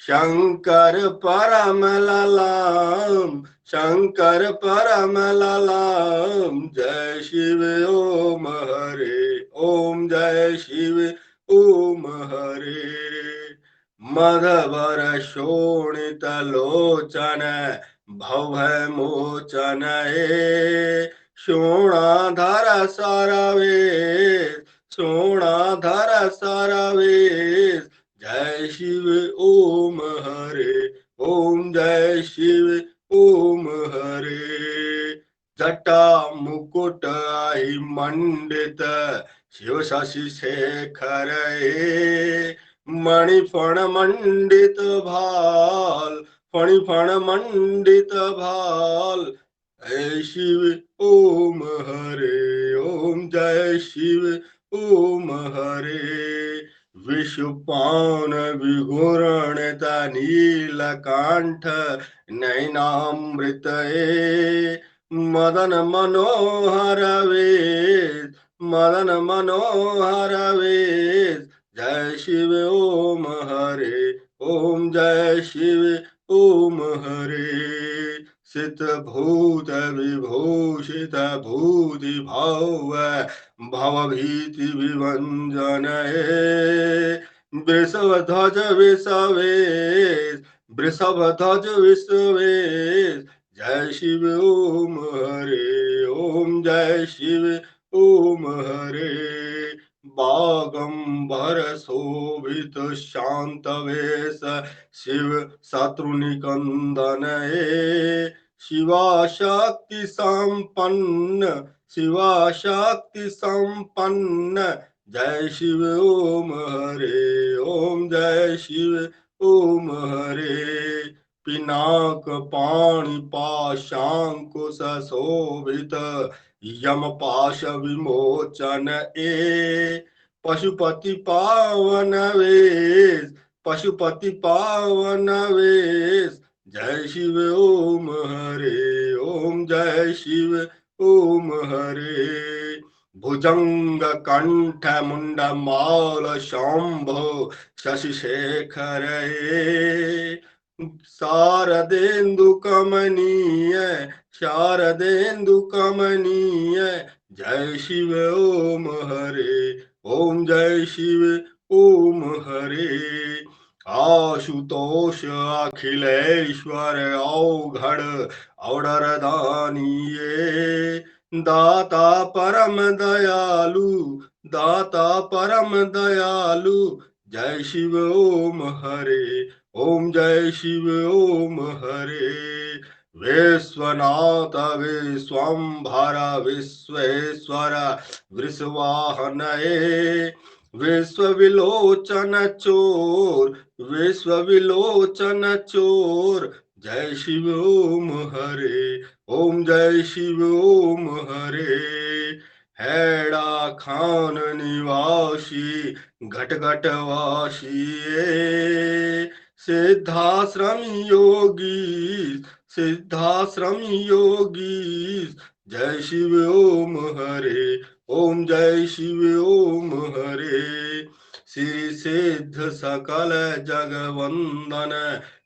शंकर परम ललाम शंकर परम ललाम जय शिव ओम हरे ओम जय शिव ओम हरे मधवर शोणित लोचन भवभय मोचन शोणाधर सरवेश शोणाधर सरवेश जय शिव ओम हरे ओम जय शिव ओम हरे जटा मुकुट आहि मंडित शिव शशि शेखर मणिफण मंडित भाल फणिफण मंडित भाल जय शिव ओम हरे ओम जय शिव ओम हरे विषुपान विघूर्णित नीलकांठ नैनामृत मदन मनोहर वेश मदन मनोहर वेश जय शिव ओम हरे ओम जय शिव ओम हरे सित भूत विभूषित भूति भव भवभीति विभंजन वृषभ ध्वज विषवेश वृषभ ध्वज विषवेश जय शिव ओम हरे ओम जय शिव ओम हरे बागंबर शोभित शांत वेश शिव शत्रुनिकंदन शिवा शक्ति संपन्न शिवा शक्ति संपन्न जय शिव ओम हरे ओम जय शिव ओम हरे पिनाक पाणि पाशांकुश शोभित यम पाश विमोचन पशुपति पावन वेश पशुपति पावन वेश जय शिव ओम हरे ओम जय शिव ओम हरे भुजंग कंठ मुंड माल शंभो शशिशेखर शारदेन्दु कमनीय शारदेन्दु कमनीय जय शिव ओम हरे ओम जय शिव ओम हरे आशुतोष अखिलेश्वर औघड़ औडर दानिये दाता परम दयालु दाता परम दयालु जय शिव ओम हरे ओम जय शिव ओम हरे विश्वनाथ विश्वंभर विश्वेश्वर वृषवाहन विश्व विलोचन चोर विश्व विलोचन चोर जय शिव ओम हरे ओम जय शिव ओम हरे हैड़ा खान निवासी घट घट वासी सिद्धाश्रम योगी सिद्धाश्रम योगी जय शिव ओम हरे ओम जय शिव ओम हरे श्री सिद्ध सकल जगवंदन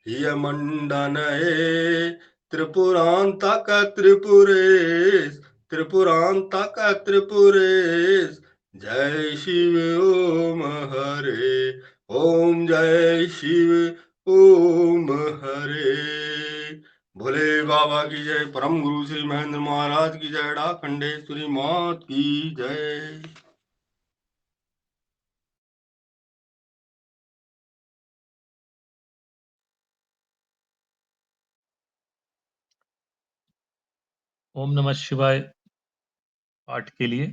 हिय मंडन त्रिपुरांतक त्रिपुरेश त्रिपुरांतक त्रिपुरेश जय शिव ओम हरे ओम जय शिव ओम हरे भोले बाबा की जय परम गुरु श्री महेंद्र महाराज की जय डाखंडेश्वरी मात की जय। ओम नमः शिवाय पाठ के लिए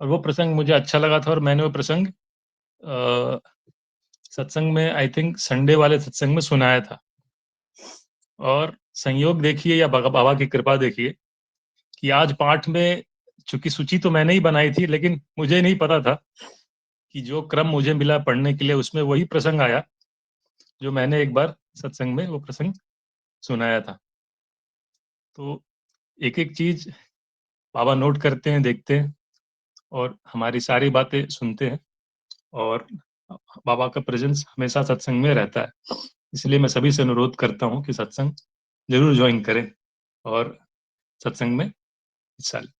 और वो प्रसंग मुझे अच्छा लगा था, और मैंने वो प्रसंग सत्संग में, आई थिंक संडे वाले सत्संग में सुनाया था। और संयोग देखिए या बाबा की कृपा देखिए कि आज पाठ में, चूंकि सूची तो मैंने ही बनाई थी, लेकिन मुझे नहीं पता था कि जो क्रम मुझे मिला पढ़ने के लिए उसमें वही प्रसंग आया जो मैंने एक बार सत्संग में वो प्रसंग सुनाया था। तो एक एक चीज बाबा नोट करते हैं, देखते हैं, और हमारी सारी बातें सुनते हैं, और बाबा का प्रेजेंस हमेशा सत्संग में रहता है। इसलिए मैं सभी से अनुरोध करता हूँ कि सत्संग जरूर ज्वाइन करें और सत्संग में हिस्सा लें।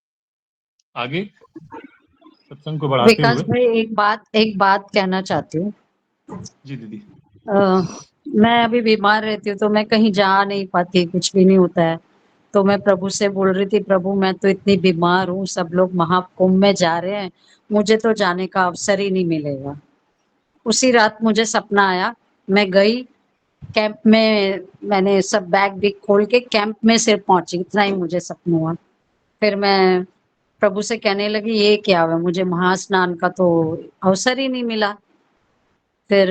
आगे सत्संग को बढ़ाते विकास हुए भाई, एक बात कहना चाहती हूँ। जी दीदी। मैं अभी बीमार रहती हूँ तो मैं कहीं जा नहीं पाती, कुछ भी नहीं होता है। तो मैं प्रभु से बोल रही थी, प्रभु मैं तो इतनी बीमार हूँ, सब लोग महाकुंभ में जा रहे हैं, मुझे तो जाने का अवसर ही नहीं मिलेगा। उसी रात मुझे सपना आया, मैं गई कैंप में, मैंने सब बैग भी खोल के कैंप में सिर्फ पहुंची, इतना ही मुझे सपना हुआ। फिर मैं प्रभु से कहने लगी ये क्या हुआ, मुझे महास्नान का तो अवसर ही नहीं मिला। फिर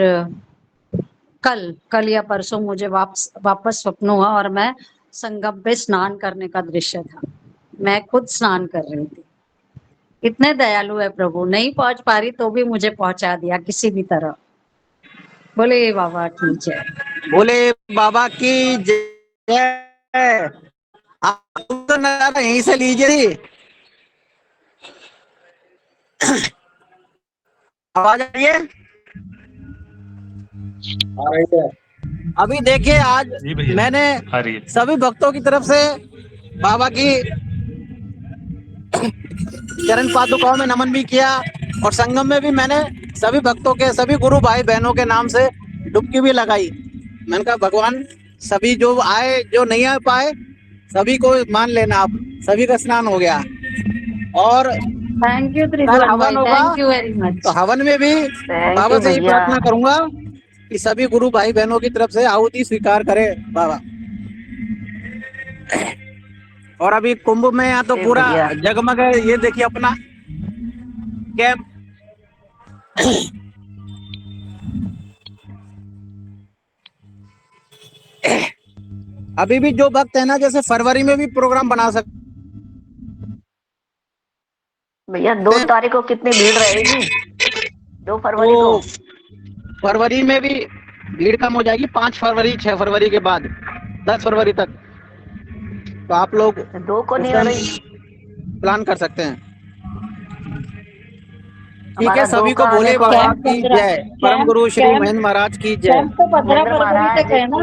कल या परसों मुझे वापस स्वप्न हुआ और मैं संगम पे स्नान करने का दृश्य था। मैं खुद स्नान कर रही थी। इतने दयालु है प्रभु, नहीं पहुंच पा रही तो भी मुझे पहुंचा दिया किसी भी तरह। बोले बाबा की जय। बोले बाबा की जय। आप तो नजारा यहीं से लीजिए। आवाज आ रही है? अभी देखिए, आज मैंने सभी भक्तों की तरफ से बाबा की चरण पादुकाओं में नमन भी किया, और संगम में भी मैंने सभी भक्तों के, सभी गुरु भाई बहनों के नाम से डुबकी भी लगाई। मैंने कहा भगवान सभी जो आए, जो नहीं आ पाए, सभी को मान लेना, आप सभी का स्नान हो गया। और थैंक यू कल हवन होगा, थैंक यू वेरी मच। तो हवन में भी बाबा से ही प्रार्थना करूंगा कि सभी गुरु भाई बहनों की तरफ से आहुति स्वीकार करे बाबा। और अभी कुंभ में यहाँ तो पूरा जगमग है, ये देखिए अपना कैंप। अभी भी जो भक्त है ना, जैसे फरवरी में भी प्रोग्राम बना सकते भैया। 2 तारीख को कितनी भीड़ रहेगी? 2 फरवरी को। फरवरी में भी भीड़ कम हो जाएगी, 5 फरवरी 6 फरवरी के बाद 10 फरवरी तक। तो आप लोग 2 को नहीं हो रही, प्लान कर सकते हैं। ठीक है, सभी को बोले बाबा की जय, परम गुरु श्री महेंद्र महाराज की जय। तो 15 फरवरी तक है ना?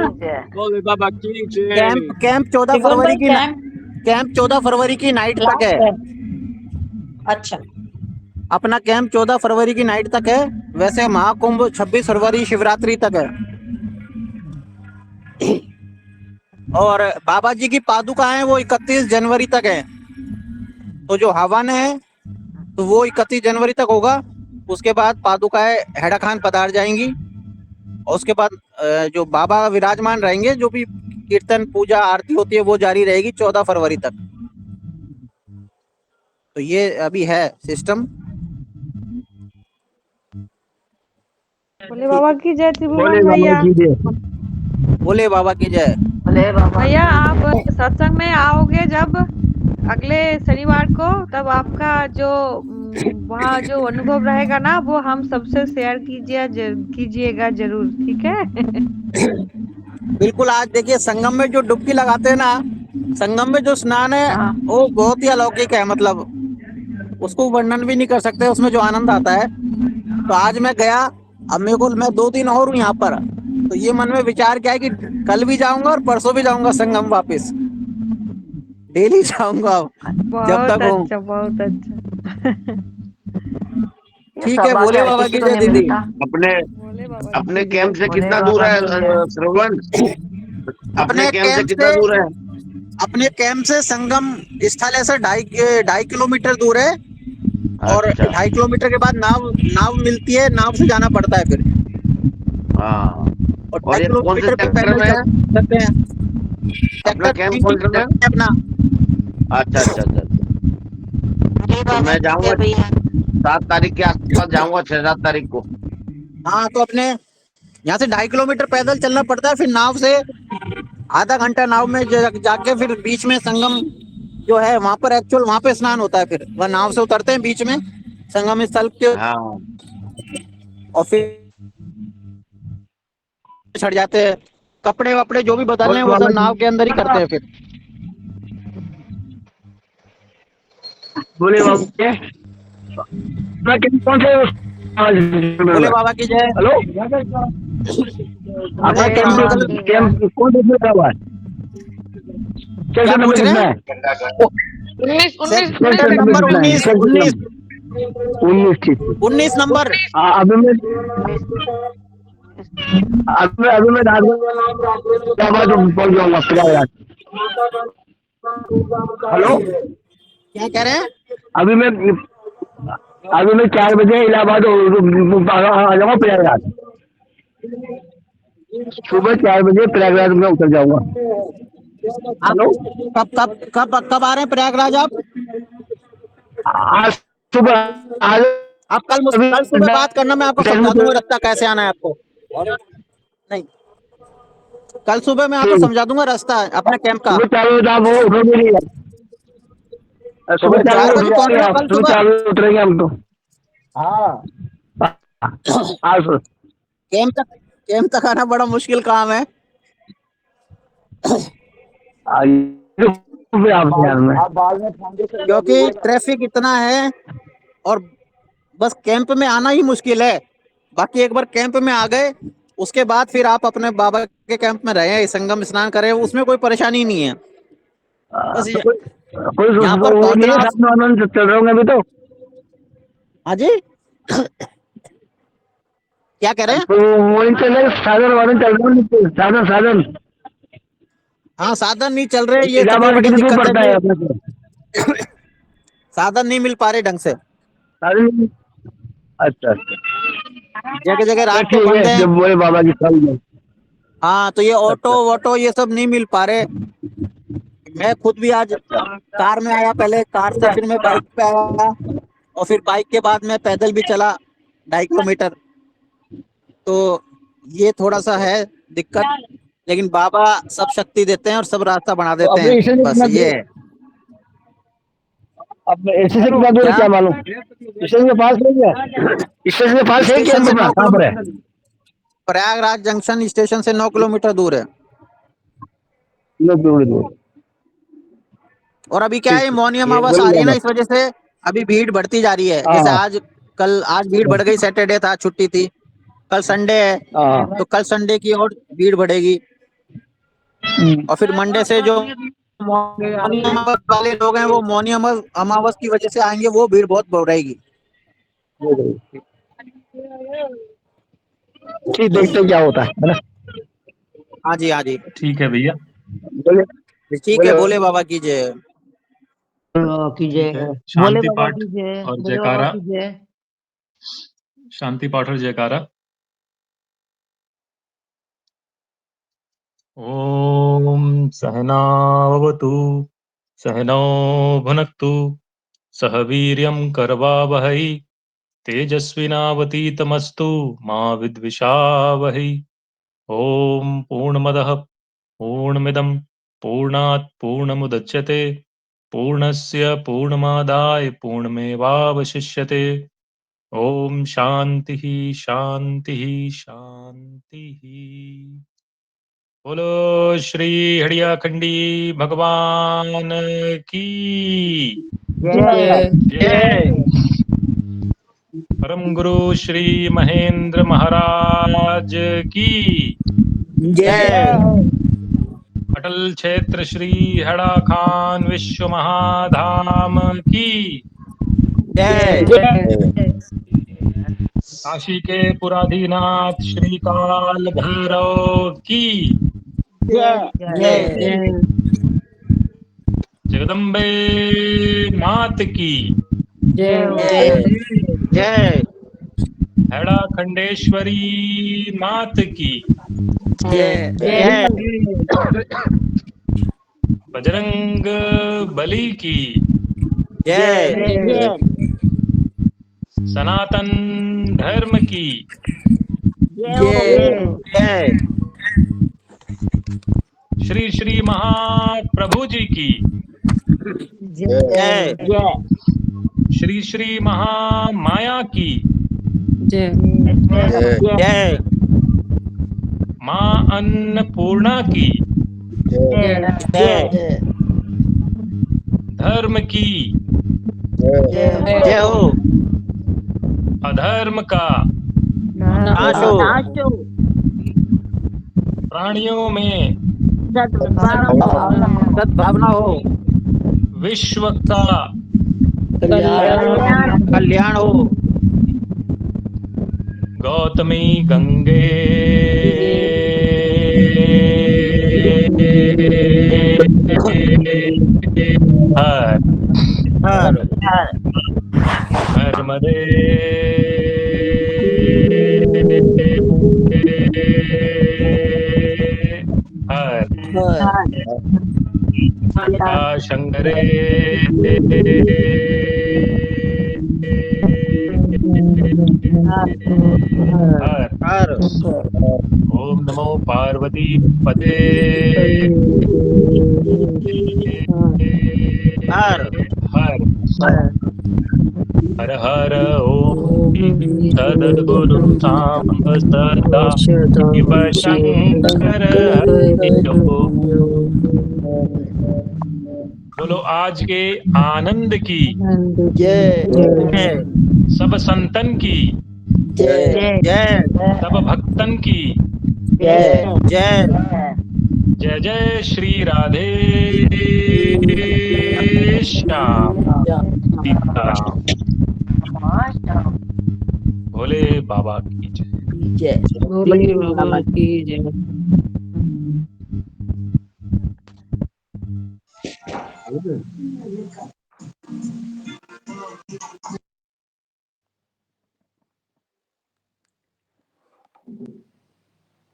बोले बाबा की जय। कैंप 14 फरवरी की, कैंप 14 फरवरी की नाइट तक है। अच्छा, अपना कैंप 14 फरवरी की नाइट तक है। वैसे महाकुंभ 26 फरवरी शिवरात्रि तक है। और बाबा जी की पादुका है वो 31 जनवरी तक है। तो जो हवन है तो वो 31 जनवरी तक होगा। उसके बाद पादुकाएं हेडा खान पधार जाएंगी, और उसके बाद जो बाबा विराजमान रहेंगे, जो भी कीर्तन पूजा आरती होती है वो जारी रहेगी 14 फरवरी तक। तो ये अभी है सिस्टम। बोले बाबा की जय त्रिभुवन भैया। बोले बाबा की जय। भैया आप सत्संग में आओगे जब अगले शनिवार को, तब आपका जो वहाँ जो अनुभव रहेगा ना, वो हम सबसे शेयर कीजिएगा जरूर, ठीक है? बिल्कुल। आज देखिए संगम में जो डुबकी लगाते हैं ना, संगम में जो स्नान है वो बहुत ही अलौकिक है। मतलब उसको वर्णन भी नहीं कर सकते, उसमें जो आनंद आता है। तो आज मैं गया, अब मेरे को, मैं 2 दिन और हूँ यहाँ पर, तो ये मन में विचार क्या है कि कल भी जाऊंगा और परसों भी जाऊंगा संगम वापस, डेली जाऊंगा जब तक हूँ। अच्छा, बहुत अच्छा। ठीक है, बोले बाबा की जय दीदी। अपने कैंप से कितना दूर है श्रवण? अपने कैंप से कितना दूर है? अपने कैंप से संगम स्थल ऐसा 2.5 किलोमीटर दूर है। और 2.5 किलोमीटर के बाद नाव मिलती है, नाव से जाना पड़ता है फिर। और 2.5 किलोमीटर पे पैदल चलते हैं। अपना कैंप कौन सा है? अपना। अच्छा। तो मैं जाऊंगा, 7 तारीख के आसपास जाऊंगा, 6-7 तारीख को। हाँ तो अपने यहाँ से 2.5 किलोमीटर पैदल चलना पड़ता है, फिर नाव से आधा घंटा नाव में जाके फिर बीच में संगम जो है वहां पर एक्चुअल वहां पे स्नान होता है। फिर वह नाव से उतरते हैं बीच में संगम स्थल के, और फिर चढ़ जाते हैं। कपड़े वपड़े जो भी बदलने हैं वो सब नाव के अंदर ही करते हैं। फिर बोले बाबा बोले बाबा की जय। हेलो, आपका कैंप कौन से में हुआ है? क्या पूछ रहे हैं? 19 नंबर। अभी मैं पहुंच जाऊंगा प्रयागराज। हेलो, क्या कह रहे हैं? अभी मैं 4 बजे इलाहाबाद आ जाऊंगा प्रयागराज। सुबह 4 बजे प्रयागराज में उतर जाऊंगा। हेलो, कब आ रहे हैं प्रयागराज आप? आज सुबह। आप कल सुबह बात करना, मैं आपको समझा दूंगा रास्ता कैसे आना है आपको। नहीं, कल सुबह मैं आपको समझा दूंगा रास्ता अपने कैंप का। सुबह 4 बजे उतरेंगे हम तो। हाँ, कैंप तक आना बड़ा मुश्किल काम है। क्योंकि ट्रैफिक इतना है और बस कैंप में आना ही मुश्किल है। बाकी एक बार कैंप में आ गए उसके बाद फिर आप अपने बाबा के कैंप में रहे, संगम स्नान करें, उसमें कोई परेशानी नहीं है। बस यहाँ पर पहुंचना चल रहा हूँ अभी तो। हाँ जी, क्या कह रहे हैं? साधन हाँ, साधन नहीं चल रहे, ये सबसे बड़ी दिक्कत है। साधन नहीं मिल पा रहे ढंग से। अच्छा, जगह जगह रास्ते बंद हैं। बोले बाबा की साल। हाँ, तो ये ऑटो वोटो ये सब नहीं मिल पा रहे। मैं खुद भी आज कार में आया, पहले कार से फिर मैं बाइक पे आया और फिर बाइक के बाद मैं पैदल भी चला 2.5 किलोमीटर। तो ये थोड़ा सा है दिक्कत, लेकिन बाबा सब शक्ति देते हैं और सब रास्ता बना देते हैं। बस ये है। अब स्टेशन कितना दूर है क्या मालूम? स्टेशन के पास है क्या? स्टेशन के पास है क्या? कहाँ पर है? प्रयागराज जंक्शन स्टेशन से 9 किलोमीटर दूर है। 9 किलोमीटर दूर। और अभी क्या है, मौनी अमावस आ रही है ना, इस वजह से अभी भीड़ बढ़ती जा रही है। जैसे आज भीड़ बढ़ गई, सैटरडे था, छुट्टी थी, कल संडे है, तो कल संडे की और भीड़ बढ़ेगी। और फिर मंडे से जो मौनी अमावस वाले लोग हैं वो मौनी अमावस की वजह से आएंगे, वो भीड़ बहुत बढ़ेगी। ठीक, देखते क्या होता है ना। हाँ जी, हाँ जी, ठीक है भैया, ठीक है। भोले बाबा की जय। शांति पाठ और जयकारा। शांति पाठ और जयकारा। ओम सहनावतु सहनौ भुनक्तु सह वीर्यं करवावहै तेजस्विनावतीतमस्तु मा विद्विषावहै। ओम पूर्णमदः पूर्णमिदं पूर्णात् पूर्णमुदच्यते पूर्णस्य पूर्णमादाय पूर्णमेवावशिष्यते। ओम शांति शांति शांति। बोलो श्री हड़ियाखंडी भगवान की जय। परम गुरु श्री महेंद्र महाराज की जय। अटल क्षेत्र श्री हड़ा खान विश्व महाधाम की जय। काशी के पुराधीनाथ श्री काल भैरव की जय। जगदम्बे मात की जय। जय। हेड़ा खंडेश्वरी मात की जय। बजरंग बली की जय। सनातन धर्म की जय जय। श्री श्री महाप्रभु जी की जय जय। श्री श्री महामाया की जय जय माँ अन्नपूर्णा की जय। धर्म की जय हो। अधर्म का नाश हो। प्राणियों में सद्भावना हो। विश्व का कल्याण हो। गौतमी गंगे हर हर नर्मदे हर शंकरे हर हर ओम नमो पार्वती पते हर हर हर हर ओम सद्गुरु सांब सदा शिव शंकर हरि बोलो आज के आनंद की जय सब संतन की जय जय सब भक्तन की जय जय। जय जय श्री राधे श्याम सीताराम। भोले बाबा की जय। भोले बाबा की जय।